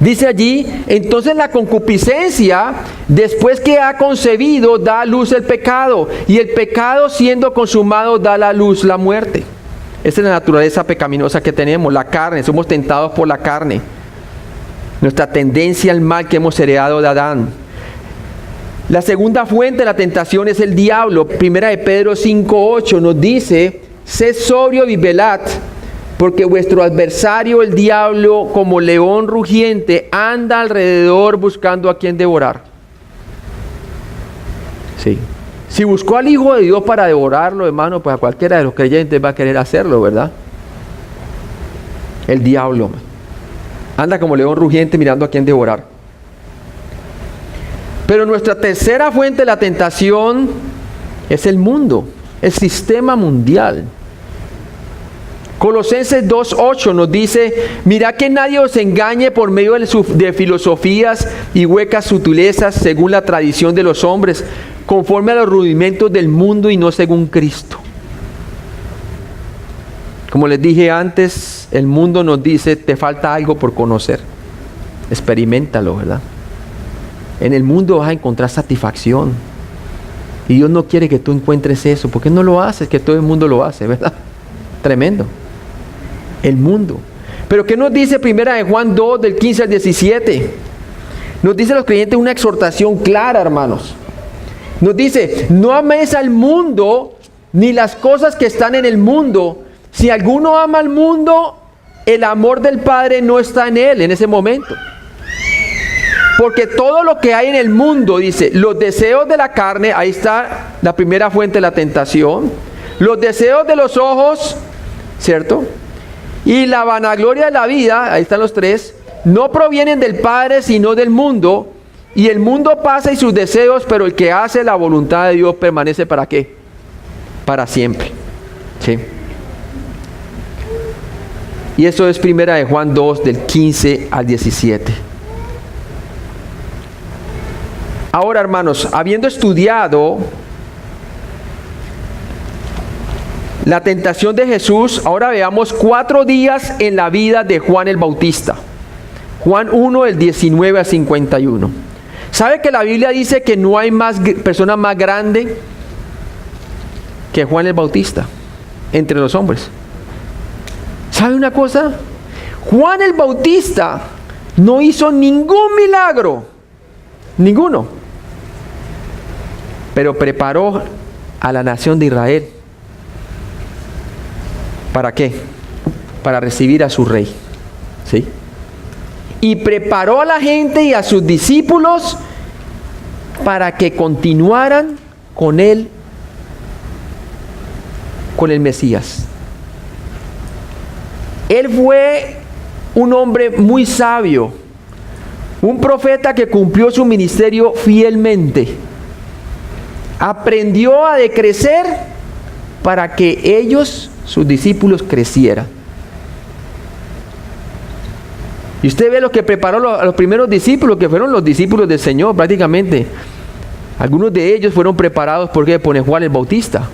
dice allí, entonces la concupiscencia, después que ha concebido, da a luz el pecado, y el pecado siendo consumado da a la luz la muerte. Esa es la naturaleza pecaminosa que tenemos, la carne, somos tentados por la carne. Nuestra tendencia al mal que hemos heredado de Adán. La segunda fuente de la tentación es el diablo. Primera de Pedro 5:8 nos dice: sed sobrio y velad, porque vuestro adversario el diablo, como león rugiente, anda alrededor buscando a quien devorar. Sí. Si buscó al Hijo de Dios para devorarlo, hermano, pues a cualquiera de los creyentes va a querer hacerlo, ¿verdad? El diablo anda como león rugiente mirando a quien devorar. Pero nuestra tercera fuente de la tentación es el mundo, el sistema mundial. Colosenses 2:8 nos dice: mirad que nadie os engañe por medio de filosofías y huecas sutilezas según la tradición de los hombres, conforme a los rudimentos del mundo y no según Cristo. Como les dije antes, el mundo nos dice: te falta algo por conocer. Experiméntalo, ¿verdad? En el mundo vas a encontrar satisfacción. Y Dios no quiere que tú encuentres eso. ¿Por qué no lo haces? Que todo el mundo lo hace, ¿verdad? Tremendo. El mundo. Pero ¿qué nos dice primera de Juan 2, del 15 al 17? Nos dice a los creyentes una exhortación clara, hermanos. Nos dice: no améis al mundo ni las cosas que están en el mundo. Si alguno ama al mundo, el amor del Padre no está en él en ese momento. Porque todo lo que hay en el mundo, dice, los deseos de la carne, ahí está la primera fuente de la tentación, los deseos de los ojos, ¿cierto? Y la vanagloria de la vida, ahí están los tres, no provienen del Padre sino del mundo, y el mundo pasa y sus deseos, pero el que hace la voluntad de Dios permanece ¿para qué? Para siempre. ¿Sí? Y eso es primera de Juan 2, del 15 al 17. Ahora, hermanos, habiendo estudiado la tentación de Jesús, ahora veamos 4 días en la vida de Juan el Bautista. Juan 1, del 19 al 51. ¿Sabe que la Biblia dice que no hay persona más grande que Juan el Bautista entre los hombres? ¿Sabe una cosa? Juan el Bautista no hizo ningún milagro, ninguno, pero preparó a la nación de Israel. ¿Para qué? Para recibir a su rey. ¿Sí? Y preparó a la gente y a sus discípulos para que continuaran con él, con el Mesías. Él fue un hombre muy sabio, un profeta que cumplió su ministerio fielmente. Aprendió a decrecer para que ellos, sus discípulos, crecieran. Y usted ve lo que preparó a los primeros discípulos, que fueron los discípulos del Señor prácticamente. Algunos de ellos fueron preparados por Juan el Bautista.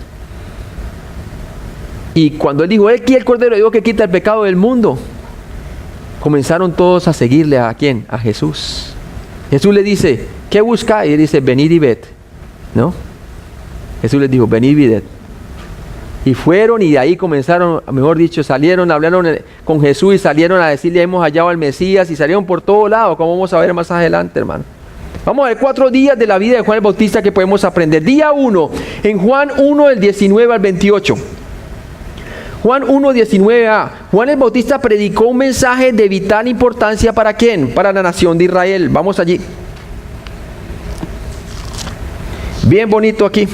Y cuando él dijo, "He aquí el Cordero de Dios que quita el pecado del mundo", comenzaron todos a seguirle. ¿A quién? A Jesús. Jesús le dice, ¿qué buscáis? Y él dice, venid y ved, ¿no? Jesús les dijo, venid y ved. Y fueron, y de ahí comenzaron, mejor dicho, salieron, hablaron con Jesús y salieron a decirle, hemos hallado al Mesías, y salieron por todo lado, como vamos a ver más adelante, hermano. Vamos a ver 4 días de la vida de Juan el Bautista que podemos aprender. Día 1, en Juan 1, del 19 al 28. Juan 1, 19a. Juan el Bautista predicó un mensaje de vital importancia ¿para quién? Para la nación de Israel. Vamos allí. Bien bonito aquí,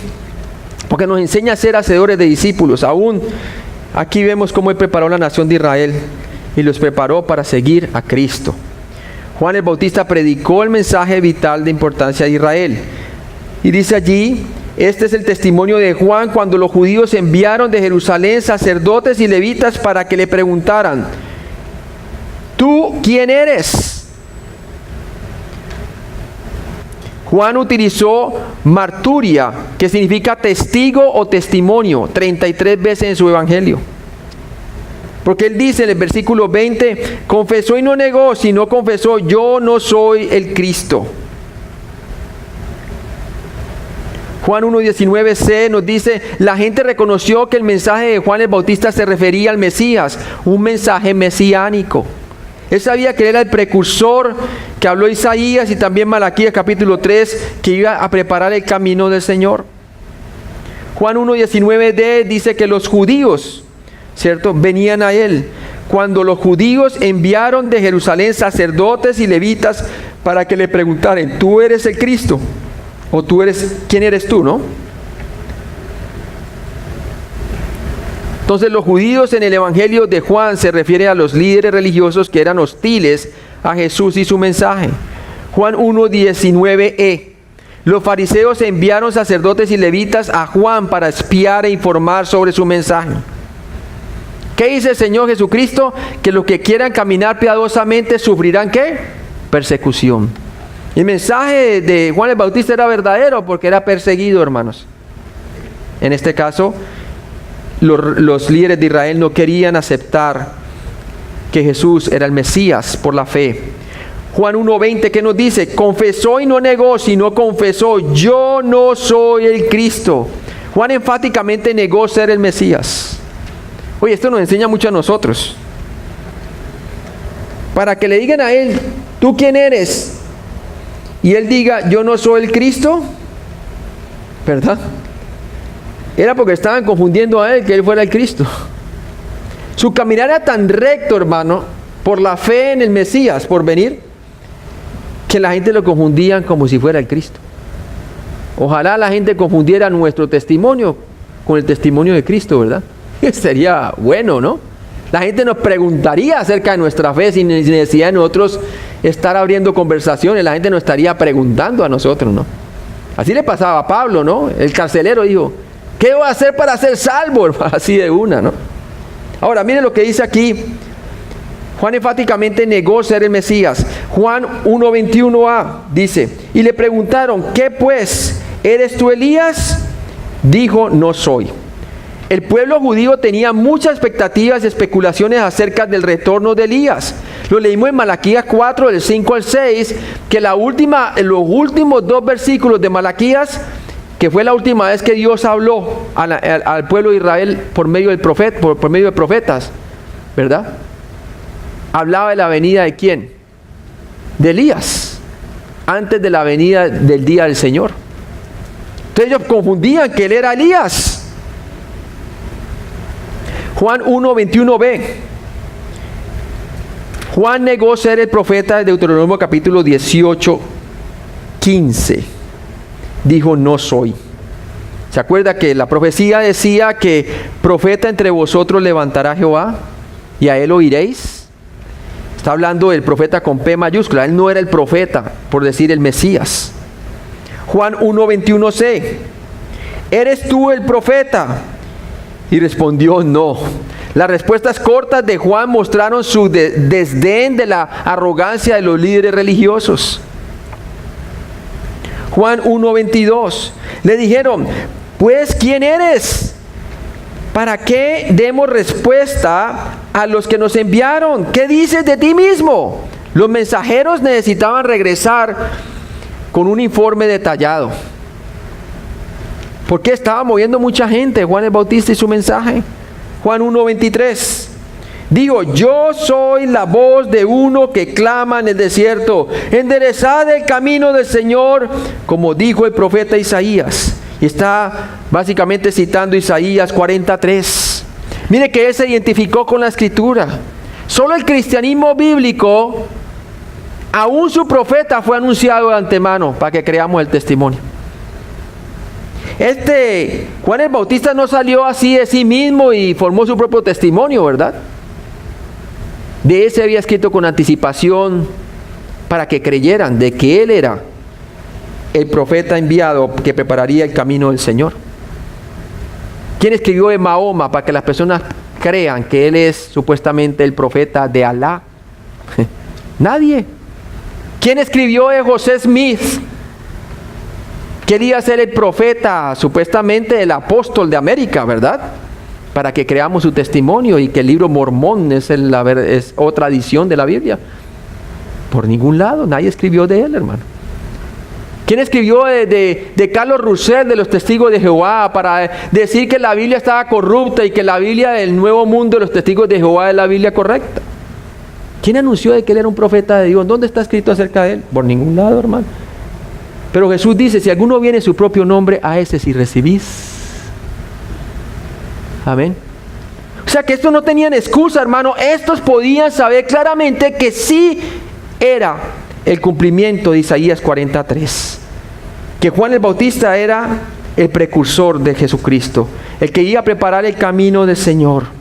porque nos enseña a ser hacedores de discípulos. Aún aquí vemos cómo él preparó la nación de Israel y los preparó para seguir a Cristo. Juan el Bautista predicó el mensaje vital de importancia de Israel. Y dice allí, este es el testimonio de Juan cuando los judíos enviaron de Jerusalén sacerdotes y levitas para que le preguntaran, ¿tú quién eres? Juan utilizó marturia, que significa testigo o testimonio, 33 veces en su evangelio. Porque él dice en el versículo 20, confesó y no negó, sino confesó, yo no soy el Cristo. Juan 1:19c nos dice, la gente reconoció que el mensaje de Juan el Bautista se refería al Mesías, un mensaje mesiánico. Él sabía que él era el precursor que habló Isaías y también Malaquías capítulo 3, que iba a preparar el camino del Señor. Juan 1:19d dice que los judíos, ¿cierto?, venían a él. Cuando los judíos enviaron de Jerusalén sacerdotes y levitas para que le preguntaran, ¿tú eres el Cristo? O tú eres, ¿quién eres tú, no? Entonces los judíos en el evangelio de Juan se refiere a los líderes religiosos que eran hostiles a Jesús y su mensaje. Juan 1:19e. Los fariseos enviaron sacerdotes y levitas a Juan para espiar e informar sobre su mensaje. ¿Qué dice el Señor Jesucristo? Que los que quieran caminar piadosamente sufrirán ¿qué? Persecución. El mensaje de Juan el Bautista era verdadero porque era perseguido, hermanos. En este caso, los líderes de Israel no querían aceptar que Jesús era el Mesías por la fe. Juan 1:20, ¿qué nos dice? Confesó y no negó, sino confesó, yo no soy el Cristo. Juan enfáticamente negó ser el Mesías. Oye, esto nos enseña mucho a nosotros. Para que le digan a él, ¿tú quién eres? Y él diga, yo no soy el Cristo, ¿verdad? Era porque estaban confundiendo a él que él fuera el Cristo. Su caminar era tan recto, hermano, por la fe en el Mesías, por venir, que la gente lo confundían como si fuera el Cristo. Ojalá la gente confundiera nuestro testimonio con el testimonio de Cristo, ¿verdad? Sería bueno, ¿no? La gente nos preguntaría acerca de nuestra fe sin necesidad de nosotros estar abriendo conversaciones. La gente nos estaría preguntando a nosotros, ¿no? Así le pasaba a Pablo, ¿no? El carcelero dijo, ¿qué voy a hacer para ser salvo? Así de una, ¿no? Ahora, miren lo que dice aquí. Juan enfáticamente negó ser el Mesías. Juan 1:21a dice, y le preguntaron, ¿qué pues? ¿Eres tú Elías? Dijo, no soy. El pueblo judío tenía muchas expectativas y especulaciones acerca del retorno de Elías. Lo leímos en Malaquías 4, del 5 al 6, que los últimos 2 versículos de Malaquías, que fue la última vez que Dios habló al pueblo de Israel por medio del profeta, por medio de profetas, ¿verdad? Hablaba de la venida de ¿quién? De Elías, antes de la venida del día del Señor. Entonces ellos confundían que él era Elías. Juan 1:21b. Juan negó ser el profeta de Deuteronomio capítulo 18:15. Dijo, no soy. ¿Se acuerda que la profecía decía que profeta entre vosotros levantará Jehová? y a él oiréis. Está hablando del profeta con P mayúscula. Él no era el profeta, por decir el Mesías. Juan 1:21c. ¿Eres tú el profeta? Y respondió no. Las respuestas cortas de Juan mostraron su desdén de la arrogancia de los líderes religiosos. Juan 1:22. Le dijeron, pues ¿quién eres? ¿Para qué demos respuesta a los que nos enviaron? ¿Qué dices de ti mismo? Los mensajeros necesitaban regresar con un informe detallado. ¿Por qué estaba moviendo mucha gente Juan el Bautista y su mensaje? Juan 1:23. Dijo, yo soy la voz de uno que clama en el desierto, enderezad el camino del Señor, como dijo el profeta Isaías. Y está básicamente citando Isaías 43. Mire que él se identificó con la Escritura. Solo el cristianismo bíblico, aún su profeta fue anunciado de antemano para que creamos el testimonio. Juan el Bautista no salió así de sí mismo y formó su propio testimonio, ¿verdad? De ese había escrito con anticipación para que creyeran de que él era el profeta enviado que prepararía el camino del Señor. ¿Quién escribió de Mahoma para que las personas crean que él es supuestamente el profeta de Alá? Nadie. ¿Quién escribió de José Smith? Quería ser el profeta, supuestamente el apóstol de América, ¿verdad? Para que creamos su testimonio y que el libro Mormón es otra edición de la Biblia. Por ningún lado, nadie escribió de él, hermano. ¿Quién escribió de Carlos Russell, de los Testigos de Jehová, para decir que la Biblia estaba corrupta y que la Biblia del Nuevo Mundo de los Testigos de Jehová es la Biblia correcta? ¿Quién anunció de que él era un profeta de Dios? ¿Dónde está escrito acerca de él? Por ningún lado, hermano. Pero Jesús dice, si alguno viene en su propio nombre, a ese sí recibís. Amén. O sea que estos no tenían excusa, hermano. Estos podían saber claramente que sí era el cumplimiento de Isaías 43. Que Juan el Bautista era el precursor de Jesucristo, el que iba a preparar el camino del Señor.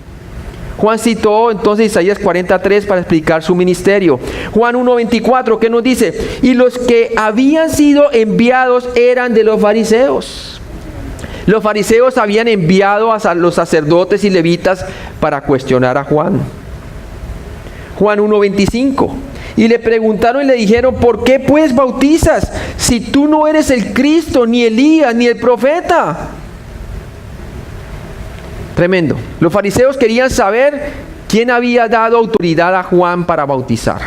Juan citó entonces Isaías 43 para explicar su ministerio. Juan 1:24, ¿qué nos dice? Y los que habían sido enviados eran de los fariseos. Los fariseos habían enviado a los sacerdotes y levitas para cuestionar a Juan. Juan 1:25. Y le preguntaron y le dijeron, ¿por qué pues bautizas si tú no eres el Cristo, ni Elías, ni el profeta? Tremendo. Los fariseos querían saber quién había dado autoridad a Juan para bautizar.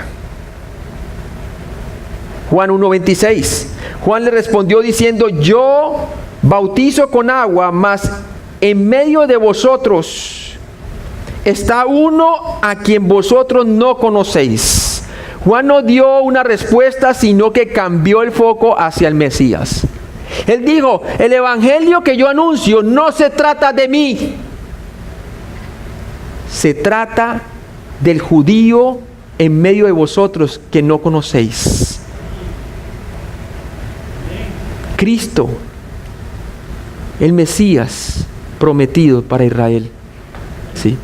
Juan 1:26. Juan le respondió diciendo, yo bautizo con agua, mas en medio de vosotros está uno a quien vosotros no conocéis. Juan no dio una respuesta, sino que cambió el foco hacia el Mesías. Él dijo, el evangelio que yo anuncio no se trata de mí. Se trata del judío en medio de vosotros que no conocéis. Cristo, el Mesías prometido para Israel. ¿Sí?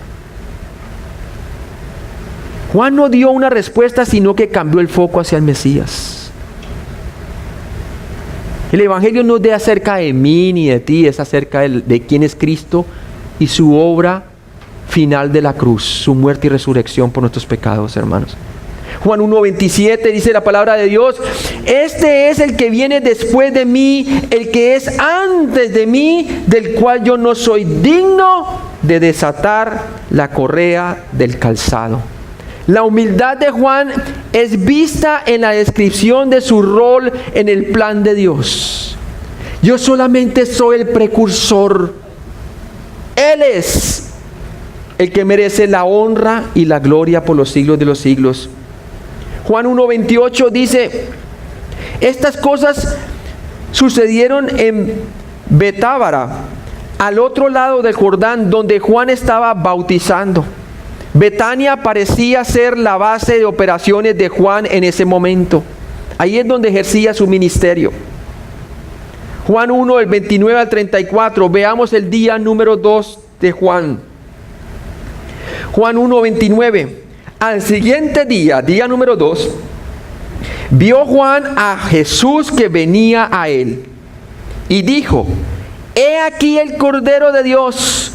Juan no dio una respuesta, sino que cambió el foco hacia el Mesías. El evangelio no es de acerca de mí ni de ti, es acerca de quién es Cristo y su obra final de la cruz, su muerte y resurrección por nuestros pecados, hermanos. Juan 1:27 dice la palabra de Dios, este es el que viene después de mí, el que es antes de mí, del cual yo no soy digno de desatar la correa del calzado. La humildad de Juan es vista en la descripción de su rol en el plan de Dios. Yo solamente soy el precursor. Él es el que merece la honra y la gloria por los siglos de los siglos. Juan 1:28 dice, estas cosas sucedieron en Betábara, al otro lado del Jordán, donde Juan estaba bautizando. Betania parecía ser la base de operaciones de Juan en ese momento. Ahí es donde ejercía su ministerio. Juan 1, del 29 al 34. Veamos el día número 2 de Juan. Juan 1:29. Al siguiente día, día número 2, vio Juan a Jesús que venía a él y dijo: he aquí el Cordero de Dios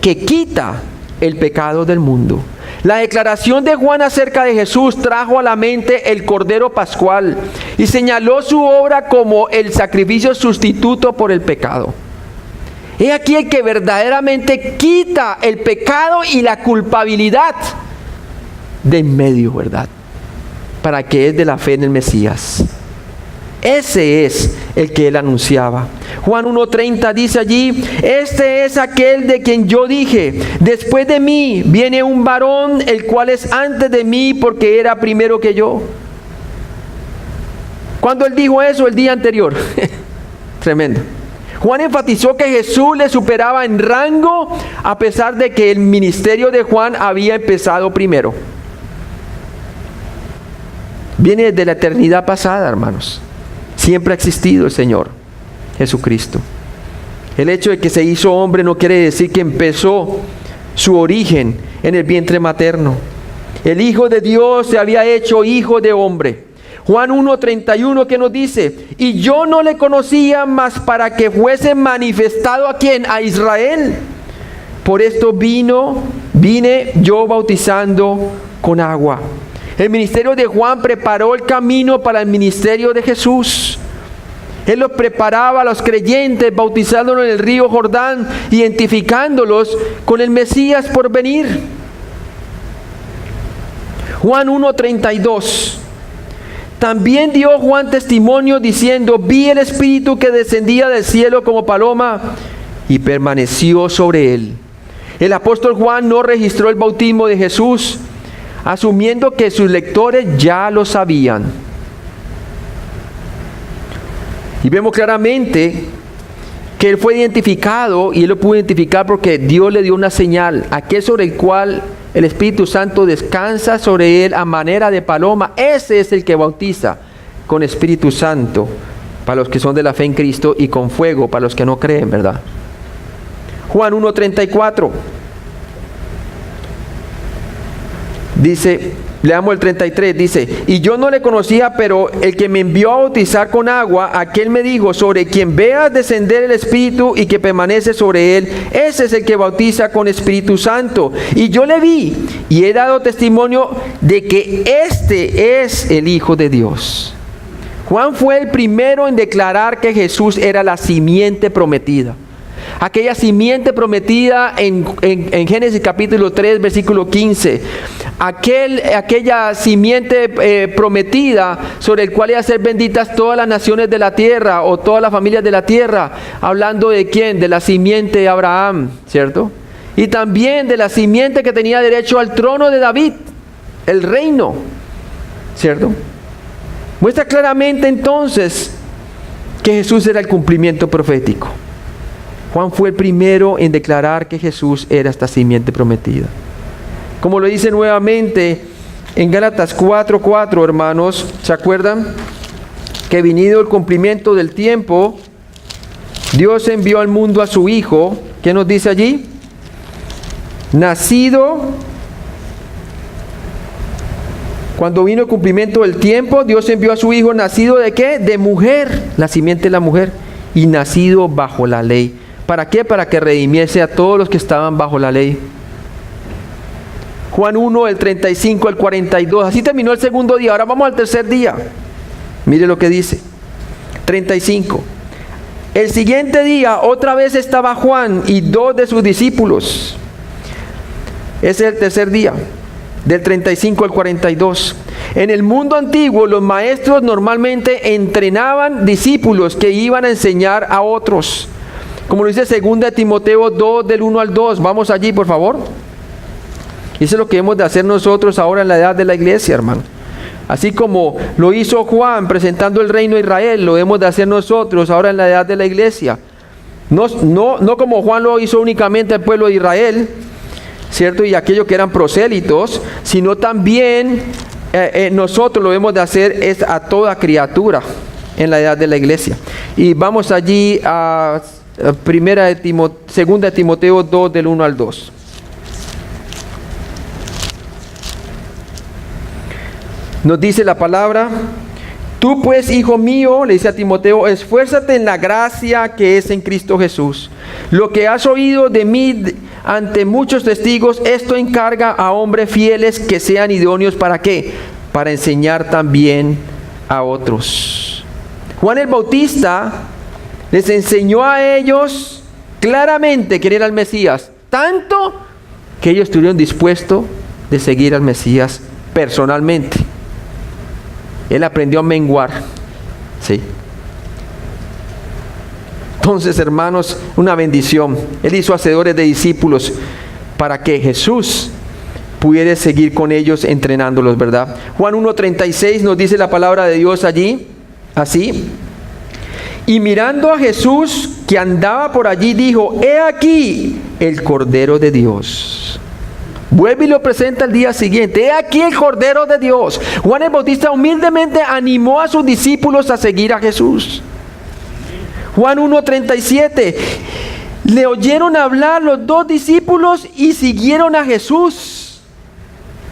que quita el pecado del mundo. La declaración de Juan acerca de Jesús trajo a la mente el Cordero Pascual y señaló su obra como el sacrificio sustituto por el pecado. He aquí el que verdaderamente quita el pecado y la culpabilidad de en medio, ¿verdad? Para que es de la fe en el Mesías. Ese es el que él anunciaba. Juan 1:30 dice allí: este es aquel de quien yo dije, después de mí viene un varón, el cual es antes de mí, porque era primero que yo. ¿Cuándo él dijo eso? El día anterior. Tremendo. Juan enfatizó que Jesús le superaba en rango, a pesar de que el ministerio de Juan había empezado primero. Viene desde la eternidad pasada, hermanos. Siempre ha existido el Señor Jesucristo. El hecho de que se hizo hombre no quiere decir que empezó su origen en el vientre materno. El Hijo de Dios se había hecho hijo de hombre. Juan 1:31, que nos dice: y yo no le conocía más para que fuese manifestado ¿a quién? A Israel. Por esto vine yo bautizando con agua. El ministerio de Juan preparó el camino para el ministerio de Jesús. Él los preparaba a los creyentes, bautizándolos en el río Jordán, identificándolos con el Mesías por venir. Juan 1:32. También dio Juan testimonio diciendo: vi el Espíritu que descendía del cielo como paloma y permaneció sobre él. El apóstol Juan no registró el bautismo de Jesús, asumiendo que sus lectores ya lo sabían. Y vemos claramente que él fue identificado, y él lo pudo identificar porque Dios le dio una señal: aquel sobre el cual el Espíritu Santo descansa sobre él a manera de paloma. Ese es el que bautiza con Espíritu Santo para los que son de la fe en Cristo, y con fuego para los que no creen, ¿verdad? Juan 1:34 dice, leamos el 33, dice: y yo no le conocía, pero el que me envió a bautizar con agua, aquel me dijo: sobre quien veas descender el Espíritu y que permanece sobre él, ese es el que bautiza con Espíritu Santo. Y yo le vi y he dado testimonio de que este es el Hijo de Dios. Juan fue el primero en declarar que Jesús era la simiente prometida. Aquella simiente prometida en Génesis capítulo 3, versículo 15. Aquella simiente prometida sobre el cual iban a ser benditas todas las naciones de la tierra, o todas las familias de la tierra. Hablando de quién, de la simiente de Abraham, ¿cierto? Y también de la simiente que tenía derecho al trono de David, el reino, ¿cierto? Muestra claramente entonces que Jesús era el cumplimiento profético. Juan fue el primero en declarar que Jesús era esta simiente prometida. Como lo dice nuevamente en Gálatas 4:4, hermanos, ¿se acuerdan? Que venido el cumplimiento del tiempo, Dios envió al mundo a su Hijo. ¿Qué nos dice allí? Nacido, cuando vino el cumplimiento del tiempo, Dios envió a su Hijo, nacido ¿de qué? De mujer, la simiente de la mujer, y nacido bajo la ley. ¿Para qué? Para que redimiese a todos los que estaban bajo la ley. Juan 1, el 35 al 42. Así terminó el segundo día. Ahora vamos al tercer día. Mire lo que dice. 35. El siguiente día otra vez estaba Juan y 2 de sus discípulos. Ese es el tercer día. Del 35 al 42. En el mundo antiguo, los maestros normalmente entrenaban discípulos que iban a enseñar a otros. Como lo dice 2 Timoteo 2, del 1 al 2. Vamos allí, por favor. Y eso es lo que hemos de hacer nosotros ahora en la edad de la iglesia, hermano. Así como lo hizo Juan presentando el reino de Israel, lo hemos de hacer nosotros ahora en la edad de la iglesia. No como Juan lo hizo únicamente al pueblo de Israel, ¿cierto? Y aquellos que eran prosélitos, sino también nosotros lo hemos de hacer es a toda criatura en la edad de la iglesia. Y vamos allí a 2 Timoteo 2, del 1 al 2. Nos dice la palabra: tú pues, hijo mío, le dice a Timoteo, esfuérzate en la gracia que es en Cristo Jesús. Lo que has oído de mí ante muchos testigos, esto encarga a hombres fieles que sean idóneos. ¿Para qué? Para enseñar también a otros. Juan el Bautista les enseñó a ellos claramente quién era el Mesías, tanto que ellos estuvieron dispuestos de seguir al Mesías personalmente. Él aprendió a menguar, ¿sí? Entonces, hermanos, una bendición. Él hizo hacedores de discípulos para que Jesús pudiera seguir con ellos entrenándolos, ¿verdad? Juan 1:36 nos dice la palabra de Dios allí, así: y mirando a Jesús que andaba por allí, dijo: he aquí el Cordero de Dios. Vuelve y lo presenta al día siguiente: he aquí el Cordero de Dios. Juan el Bautista humildemente animó a sus discípulos a seguir a Jesús. Juan 1:37, le oyeron hablar los dos discípulos y siguieron a Jesús.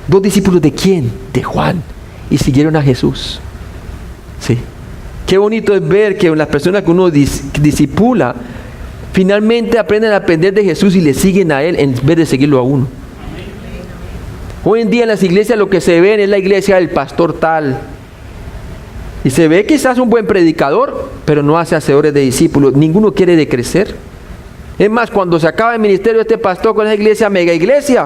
¿Dos discípulos de quién? De Juan. Y siguieron a Jesús. Sí. Qué bonito es ver que las personas que uno discipula finalmente aprenden a aprender de Jesús y le siguen a Él en vez de seguirlo a uno. Hoy en día en las iglesias lo que se ven es la iglesia del pastor tal. Y se ve quizás un buen predicador, pero no hace hacedores de discípulos. Ninguno quiere decrecer. Es más, cuando se acaba el ministerio de este pastor con esa iglesia, mega iglesia,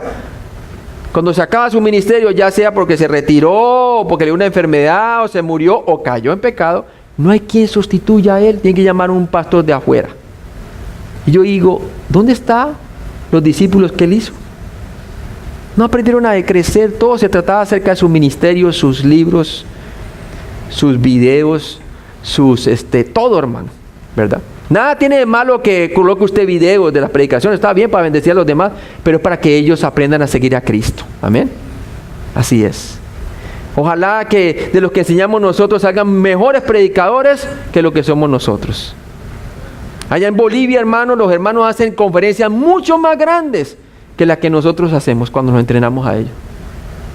cuando se acaba su ministerio, ya sea porque se retiró, o porque le dio una enfermedad, o se murió, o cayó en pecado, no hay quien sustituya a él. Tiene que llamar a un pastor de afuera. Y yo digo, ¿dónde están los discípulos que él hizo? No aprendieron a decrecer. Todo se trataba acerca de su ministerio, sus libros, sus videos, todo, hermano, ¿verdad? Nada tiene de malo que coloque usted videos de las predicaciones. Está bien para bendecir a los demás, pero es para que ellos aprendan a seguir a Cristo. Amén. Así es. Ojalá que de los que enseñamos nosotros salgan mejores predicadores que lo que somos nosotros. Allá en Bolivia, hermanos, los hermanos hacen conferencias mucho más grandes que las que nosotros hacemos cuando nos entrenamos a ellos.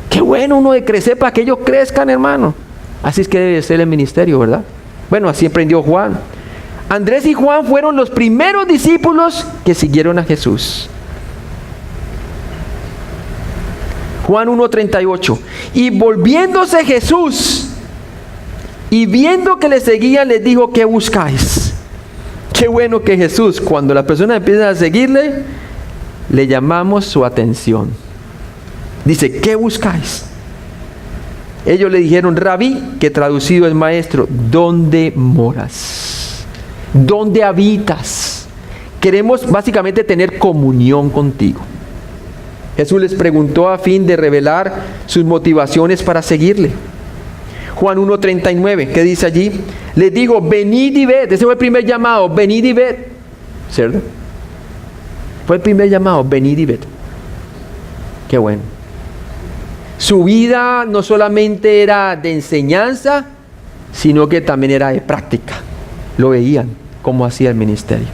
Qué bueno uno de crecer para que ellos crezcan, hermano. Así es que debe ser el ministerio, ¿verdad? Bueno, así aprendió Juan. Andrés y Juan fueron los primeros discípulos que siguieron a Jesús. Juan 1:38. Y volviéndose Jesús y viendo que le seguían, les dijo: ¿qué buscáis? Qué bueno que Jesús, cuando las personas empiezan a seguirle, le llamamos su atención. Dice: ¿qué buscáis? Ellos le dijeron: Rabí, que traducido es maestro, ¿dónde moras? ¿Dónde habitas? Queremos básicamente tener comunión contigo. Jesús les preguntó a fin de revelar sus motivaciones para seguirle. Juan 1:39, ¿qué dice allí? Les dijo: venid y ved. Ese fue el primer llamado: venid y ved. ¿Cierto? Fue el primer llamado: venid y ved. Qué bueno. Su vida no solamente era de enseñanza, sino que también era de práctica. Lo veían cómo hacía el ministerio.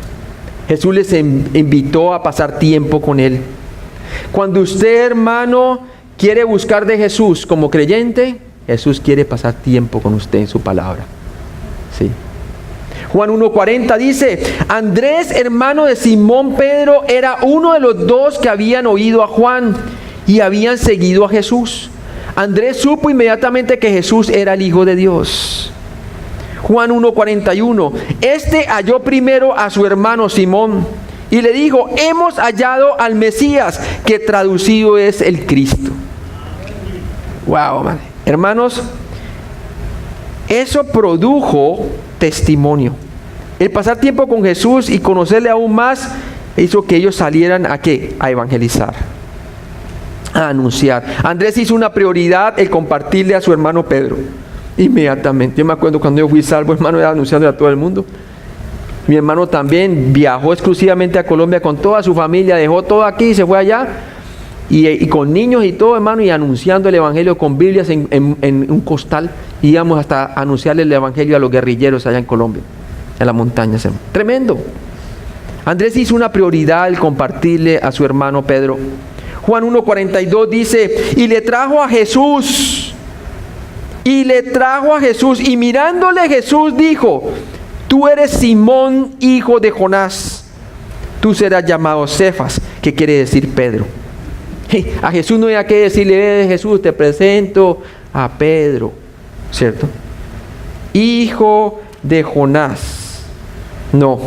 Jesús les invitó a pasar tiempo con Él. Cuando usted, hermano, quiere buscar de Jesús como creyente, Jesús quiere pasar tiempo con usted en su palabra. Sí. Juan 1:40 dice: Andrés, hermano de Simón Pedro, era uno de los dos que habían oído a Juan y habían seguido a Jesús. Andrés supo inmediatamente que Jesús era el Hijo de Dios. Juan 1:41. Este halló primero a su hermano Simón y le dijo: hemos hallado al Mesías, que traducido es el Cristo. Wow, man. Hermanos, eso produjo testimonio. El pasar tiempo con Jesús y conocerle aún más hizo que ellos salieran ¿a qué? A evangelizar, a anunciar. Andrés hizo una prioridad el compartirle a su hermano Pedro. Inmediatamente. Yo me acuerdo cuando yo fui salvo, hermano, era anunciando a todo el mundo. Mi hermano también viajó exclusivamente a Colombia con toda su familia, dejó todo aquí y se fue allá. Y con niños y todo, hermano, y anunciando el evangelio con Biblias en un costal. Y íbamos hasta anunciarle el evangelio a los guerrilleros allá en Colombia, en la montaña. Tremendo. Andrés hizo una prioridad el compartirle a su hermano Pedro. Juan 1:42 dice: y le trajo a Jesús. y le trajo a Jesús. Y mirándole Jesús dijo: tú eres Simón, hijo de Jonás. Tú serás llamado Cefas, que quiere decir Pedro. A Jesús no había que decirle: Jesús, te presento a Pedro, ¿cierto? Hijo de Jonás. No.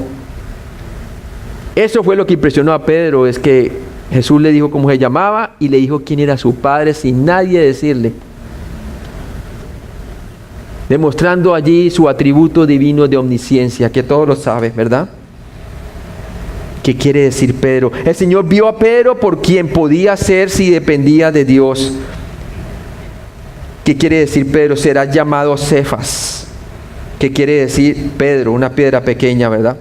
Eso fue lo que impresionó a Pedro, es que Jesús le dijo cómo se llamaba y le dijo quién era su padre sin nadie decirle. Demostrando allí su atributo divino de omnisciencia, que todos lo saben, ¿verdad? ¿Qué quiere decir Pedro? El Señor vio a Pedro por quien podía ser si dependía de Dios. ¿Qué quiere decir Pedro? Será llamado Cefas. ¿Qué quiere decir Pedro? Una piedra pequeña, ¿verdad?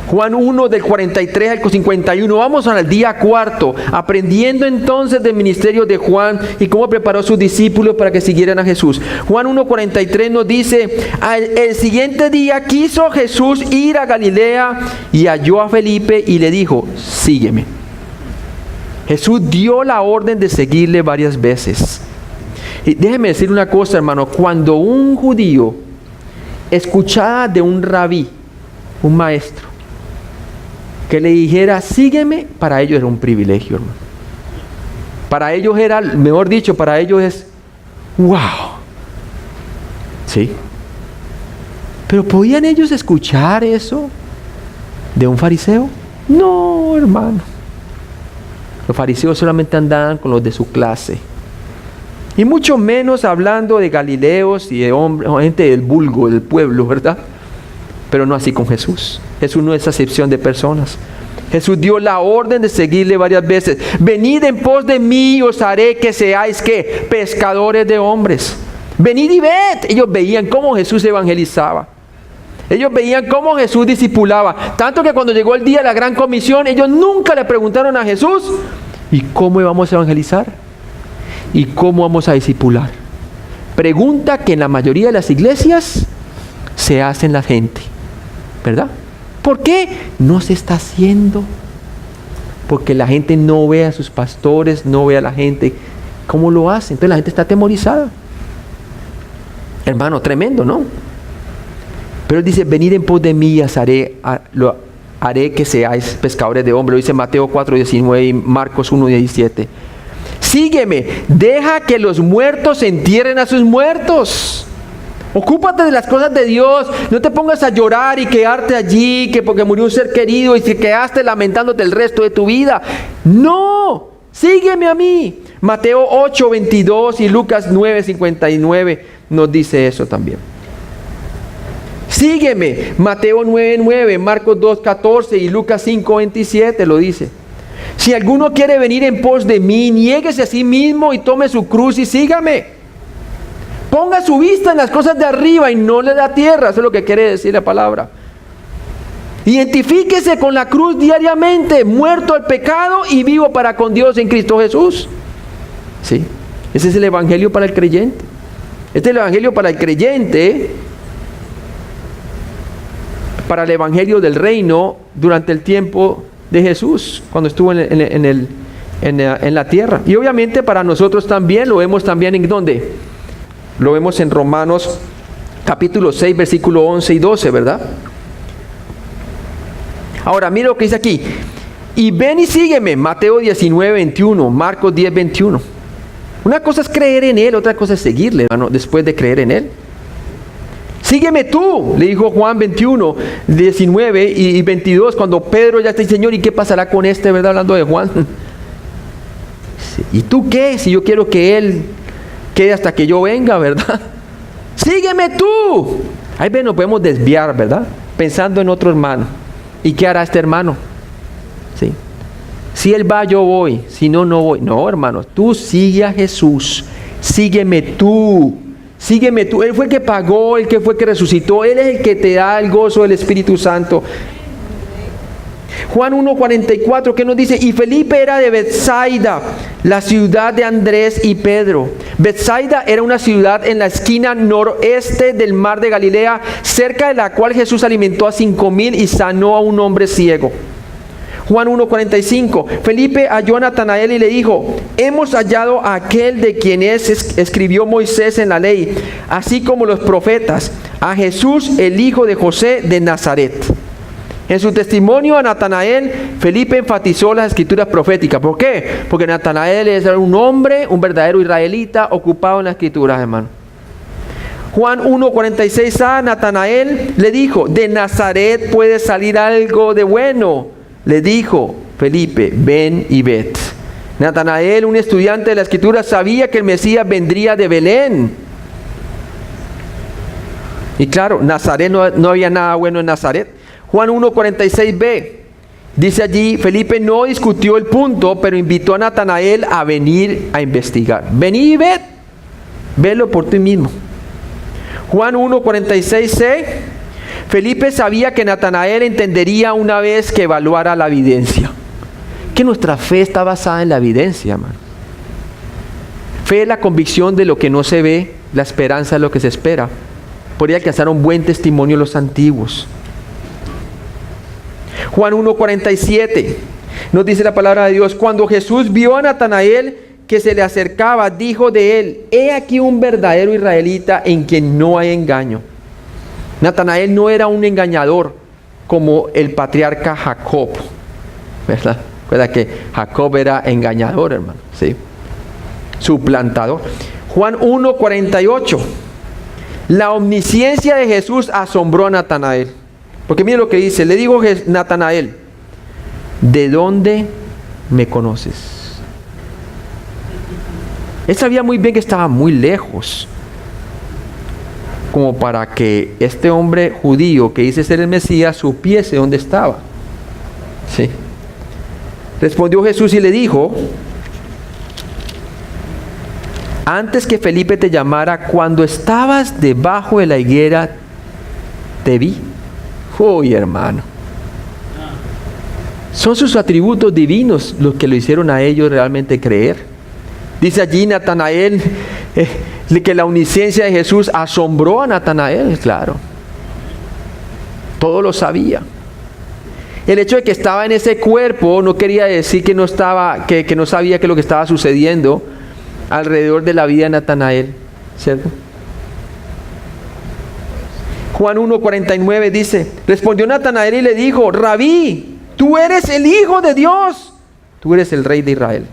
Juan 1 del 43 al 51. Vamos al día cuarto, aprendiendo entonces del ministerio de Juan y cómo preparó a sus discípulos para que siguieran a Jesús. Juan 1:43 nos dice: el siguiente día quiso Jesús ir a Galilea y halló a Felipe y le dijo: sígueme. Jesús dio la orden de seguirle varias veces. Y déjeme decir una cosa, hermano: cuando un judío escuchaba de un rabí, un maestro, que le dijera sígueme, para ellos era un privilegio, hermano. Para ellos era, mejor dicho, para ellos es wow. ¿Sí? Pero ¿podían ellos escuchar eso de un fariseo? No, hermano. Los fariseos solamente andaban con los de su clase. Y mucho menos hablando de galileos y de hombres, gente del vulgo, del pueblo, ¿verdad? Pero no así con Jesús. Jesús no es acepción de personas. Jesús dio la orden de seguirle varias veces. Venid en pos de mí y os haré que seáis, ¿qué? Pescadores de hombres. Venid y ved. Ellos veían cómo Jesús evangelizaba. Ellos veían cómo Jesús discipulaba. Tanto que cuando llegó el día de la gran comisión, ellos nunca le preguntaron a Jesús: ¿y cómo vamos a evangelizar? ¿Y cómo vamos a discipular? Pregunta que en la mayoría de las iglesias se hace en la gente, ¿verdad? ¿Por qué? No se está haciendo. Porque la gente no ve a sus pastores, no ve a la gente cómo lo hace. Entonces la gente está atemorizada. Hermano, tremendo, ¿no? Pero él dice: venid en pos de mí y haré que seáis pescadores de hombres. Lo dice Mateo 4:19 y Marcos 1:17. Sígueme, deja que los muertos entierren a sus muertos. Ocúpate de las cosas de Dios. No te pongas a llorar y quedarte allí que porque murió un ser querido y te quedaste lamentándote el resto de tu vida. No, sígueme a mí. Mateo 8:22 y Lucas 9:59 nos dice eso también. Sígueme. Mateo 9:9, Marcos 2:14 y Lucas 5:27 lo dice. Si alguno quiere venir en pos de mí, niéguese a sí mismo y tome su cruz y sígame. Ponga su vista en las cosas de arriba y no le da tierra. Eso es lo que quiere decir la palabra. Identifíquese con la cruz diariamente, muerto al pecado y vivo para con Dios en Cristo Jesús. ¿Sí? Ese es el evangelio para el creyente. Este es el evangelio para el creyente, para el evangelio del reino durante el tiempo de Jesús, cuando estuvo en la tierra. Y obviamente para nosotros también, lo vemos también en ¿dónde? Lo vemos en Romanos capítulo 6, versículo 11 y 12, ¿verdad? Ahora, mira lo que dice aquí. Y ven y sígueme, Mateo 19:21, Marcos 10:21. Una cosa es creer en Él, otra cosa es seguirle, hermano, después de creer en Él. Sígueme tú, le dijo Juan 21, 19 y 22, cuando Pedro ya está diciendo: Señor, ¿y qué pasará con este, verdad? Hablando de Juan. ¿Y tú qué? Si yo quiero que Él quede hasta que yo venga, ¿verdad? Sígueme tú. Ahí ven, nos podemos desviar, ¿verdad? Pensando en otro hermano. ¿Y qué hará este hermano? ¿Sí? Si él va, yo voy. Si no, no voy. No, hermano, tú sigue a Jesús. Sígueme tú. Sígueme tú. Él fue el que pagó, el que fue el que resucitó. Él es el que te da el gozo del Espíritu Santo. Juan 1:44, ¿qué nos dice? Y Felipe era de Betsaida, la ciudad de Andrés y Pedro. Betsaida era una ciudad en la esquina noroeste del mar de Galilea, cerca de la cual Jesús alimentó a 5,000 y sanó a un hombre ciego. Juan 1:45, Felipe halló a Natanael y le dijo, hemos hallado a aquel de quien escribió Moisés en la ley, así como los profetas, a Jesús, el hijo de José de Nazaret. En su testimonio a Natanael, Felipe enfatizó las escrituras proféticas. ¿Por qué? Porque Natanael es un hombre, un verdadero israelita ocupado en las escrituras, hermano. Juan 1:46a, Natanael le dijo, de Nazaret puede salir algo de bueno. Le dijo Felipe, ven y ved. Natanael, un estudiante de la escritura, sabía que el Mesías vendría de Belén. Y claro, Nazaret no había nada bueno en Nazaret. Juan 1:46b, dice allí, Felipe no discutió el punto, pero invitó a Natanael a venir a investigar. Vení y ved, velo por ti mismo. Juan 1:46c, Felipe sabía que Natanael entendería una vez que evaluara la evidencia. Que nuestra fe está basada en la evidencia, hermano. Fe es la convicción de lo que no se ve, la esperanza de lo que se espera. Por ello alcanzaron buen testimonio los antiguos. Juan 1:47 nos dice la palabra de Dios, cuando Jesús vio a Natanael que se le acercaba, dijo de él, he aquí un verdadero israelita en quien no hay engaño. Natanael no era un engañador como el patriarca Jacob, ¿verdad? Recuerda que Jacob era engañador, hermano, ¿sí? Suplantador. Juan 1:48, la omnisciencia de Jesús asombró a Natanael. Porque mire lo que dice, le dijo Natanael, ¿de dónde me conoces? Él sabía muy bien que estaba muy lejos, como para que este hombre judío que dice ser el Mesías supiese dónde estaba. ¿Sí? Respondió Jesús y le dijo, antes que Felipe te llamara, cuando estabas debajo de la higuera, te vi. Uy, hermano. Son sus atributos divinos los que lo hicieron a ellos realmente creer. Dice allí Natanael que la omnisciencia de Jesús asombró a Natanael, claro. Todo lo sabía. El hecho de que estaba en ese cuerpo no quería decir que no estaba, que no sabía qué es lo que estaba sucediendo alrededor de la vida de Natanael, ¿cierto? Juan 1:49 dice, respondió Natanael y le dijo, Rabí, tú eres el Hijo de Dios, tú eres el Rey de Israel.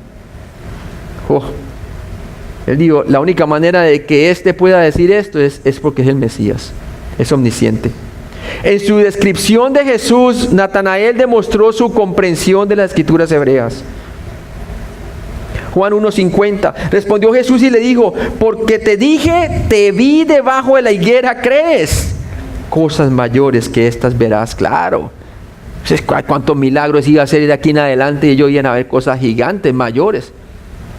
Él dijo, la única manera de que éste pueda decir esto es porque es el Mesías, es omnisciente. En su descripción de Jesús, Natanael demostró su comprensión de las escrituras hebreas. Juan 1:50, respondió Jesús y le dijo, porque te dije, te vi debajo de la higuera, ¿crees? Cosas mayores que estas verás, claro. Cuántos milagros iba a hacer de aquí en adelante y ellos iban a ver cosas gigantes, mayores,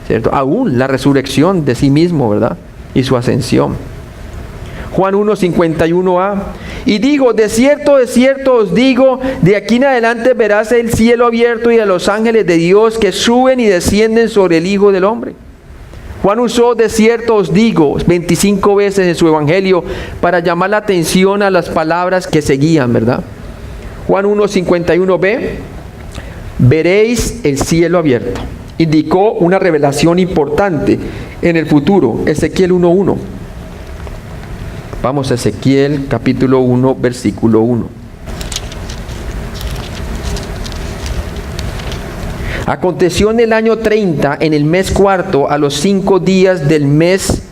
¿cierto? Aún la resurrección de sí mismo, ¿verdad? Y su ascensión. Juan 1:51a, y digo, de cierto os digo, de aquí en adelante verás el cielo abierto y a los ángeles de Dios que suben y descienden sobre el Hijo del Hombre. Juan usó de cierto os digo 25 veces en su evangelio para llamar la atención a las palabras que seguían, ¿verdad? Juan 1:51b, veréis el cielo abierto. Indicó una revelación importante en el futuro. Ezequiel 1:1. Vamos a Ezequiel capítulo 1, versículo 1. Aconteció en el año 30, en el mes cuarto, a los 5 días del mes,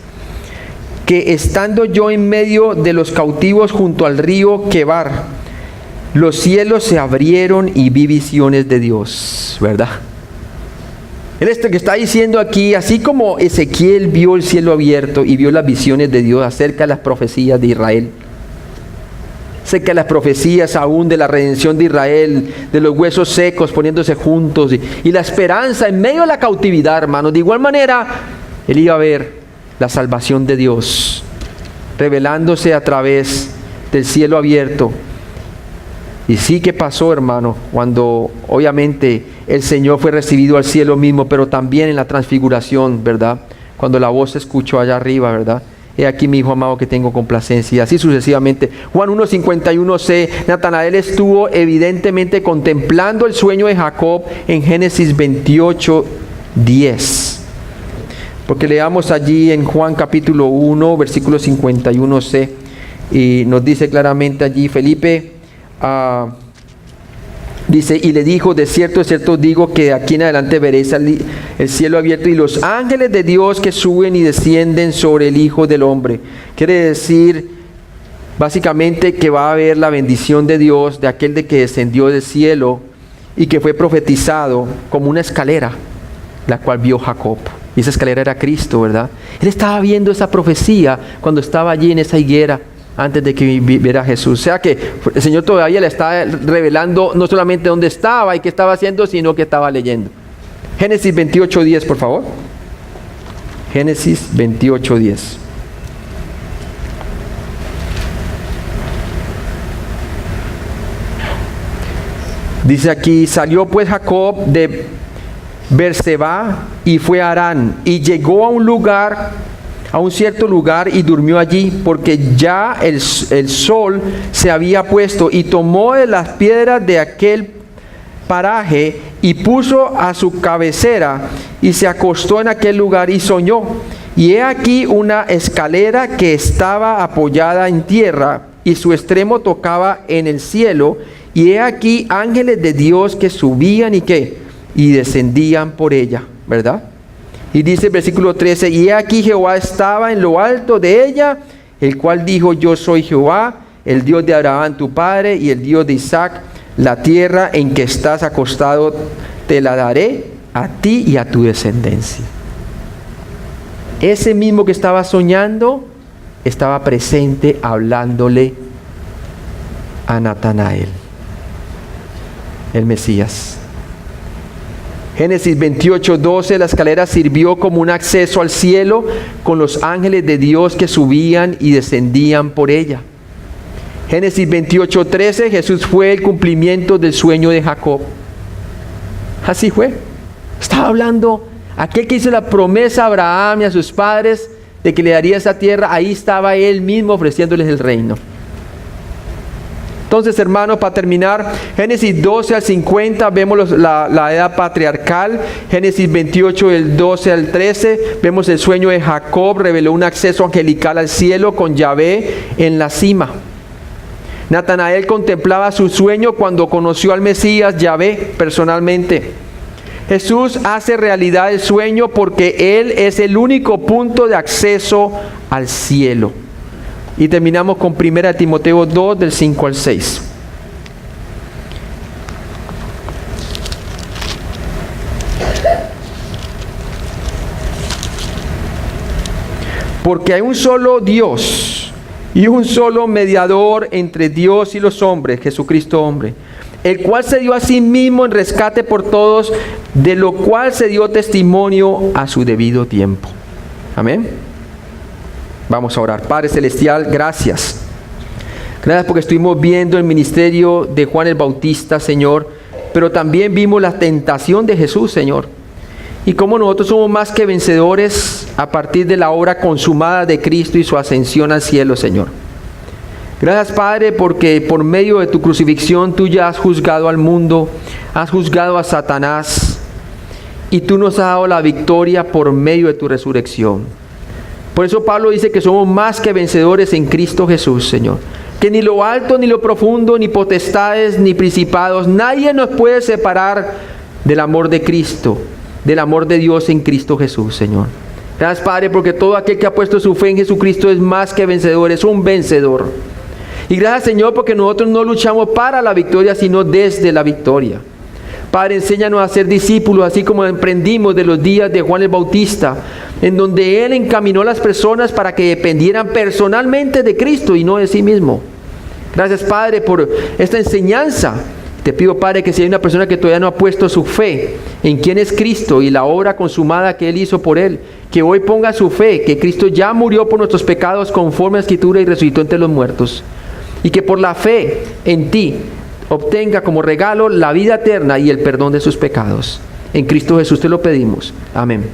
que estando yo en medio de los cautivos junto al río Quebar, los cielos se abrieron y vi visiones de Dios, ¿verdad? Él esto que está diciendo aquí, así como Ezequiel vio el cielo abierto y vio las visiones de Dios acerca de las profecías de Israel, acerca de las profecías aún de la redención de Israel, de los huesos secos poniéndose juntos y la esperanza en medio de la cautividad, hermanos. De igual manera, él iba a ver la salvación de Dios revelándose a través del cielo abierto. Y sí que pasó, hermano, cuando obviamente el Señor fue recibido al cielo mismo, pero también en la transfiguración, ¿verdad? Cuando la voz se escuchó allá arriba, ¿verdad? he aquí mi hijo amado que tengo complacencia, y así sucesivamente. Juan 1:51c, Natanael estuvo evidentemente contemplando el sueño de Jacob en Génesis 28:10. Porque leamos allí en Juan capítulo 1, versículo 51c, y nos dice claramente allí, Felipe, dice, y le dijo, de cierto digo que de aquí en adelante veréis el cielo abierto y los ángeles de Dios que suben y descienden sobre el Hijo del Hombre. Quiere decir, básicamente, que va a haber la bendición de Dios, de aquel de que descendió del cielo y que fue profetizado como una escalera, la cual vio Jacob. Y esa escalera era Cristo, ¿verdad? Él estaba viendo esa profecía cuando estaba allí en esa higuera, antes de que viviera Jesús. O sea que el Señor todavía le está revelando no solamente dónde estaba y qué estaba haciendo, sino que estaba leyendo. Génesis 28:10, por favor. Génesis 28:10. Dice aquí, salió pues Jacob de Berseba y fue a Harán, y llegó a un cierto lugar y durmió allí, porque ya el sol se había puesto, y tomó de las piedras de aquel paraje y puso a su cabecera y se acostó en aquel lugar y soñó. Y he aquí una escalera que estaba apoyada en tierra y su extremo tocaba en el cielo, y he aquí ángeles de Dios que subían y descendían por ella, ¿verdad? Y dice el versículo 13, y he aquí Jehová estaba en lo alto de ella, el cual dijo, yo soy Jehová, el Dios de Abraham tu padre y el Dios de Isaac. La tierra en que estás acostado te la daré a ti y a tu descendencia. Ese mismo que estaba soñando estaba presente hablándole a Natanael, el Mesías. Génesis 28:12, la escalera sirvió como un acceso al cielo con los ángeles de Dios que subían y descendían por ella. Génesis 28:13, Jesús fue el cumplimiento del sueño de Jacob. Así fue. Estaba hablando aquel que hizo la promesa a Abraham y a sus padres de que le daría esa tierra. Ahí estaba él mismo ofreciéndoles el reino. Entonces, hermanos, para terminar, Génesis 12 al 50 vemos la edad patriarcal. Génesis 28 del 12 al 13 vemos el sueño de Jacob, reveló un acceso angelical al cielo con Yahvé en la cima. Natanael contemplaba su sueño cuando conoció al Mesías, Yahvé, personalmente. Jesús hace realidad el sueño porque Él es el único punto de acceso al cielo. Y terminamos con 1 Timoteo 2, del 5 al 6. Porque hay un solo Dios y un solo mediador entre Dios y los hombres, Jesucristo hombre, el cual se dio a sí mismo en rescate por todos, de lo cual se dio testimonio a su debido tiempo. Amén. Vamos a orar. Padre Celestial, gracias. Gracias porque estuvimos viendo el ministerio de Juan el Bautista, Señor, pero también vimos la tentación de Jesús, Señor. Y cómo nosotros somos más que vencedores a partir de la obra consumada de Cristo y su ascensión al cielo, Señor. Gracias, Padre, porque por medio de tu crucifixión tú ya has juzgado al mundo, has juzgado a Satanás, y tú nos has dado la victoria por medio de tu resurrección. Por eso Pablo dice que somos más que vencedores en Cristo Jesús, Señor. Que ni lo alto, ni lo profundo, ni potestades, ni principados, nadie nos puede separar del amor de Cristo, del amor de Dios en Cristo Jesús, Señor. Gracias, Padre, porque todo aquel que ha puesto su fe en Jesucristo es más que vencedor, es un vencedor. Y gracias, Señor, porque nosotros no luchamos para la victoria, sino desde la victoria. Padre, enséñanos a ser discípulos, así como emprendimos de los días de Juan el Bautista, en donde Él encaminó a las personas para que dependieran personalmente de Cristo y no de sí mismo. Gracias, Padre, por esta enseñanza. Te pido, Padre, que si hay una persona que todavía no ha puesto su fe en quién es Cristo y la obra consumada que Él hizo por él, que hoy ponga su fe, que Cristo ya murió por nuestros pecados conforme a la Escritura y resucitó entre los muertos, y que por la fe en ti obtenga como regalo la vida eterna y el perdón de sus pecados. En Cristo Jesús te lo pedimos. Amén.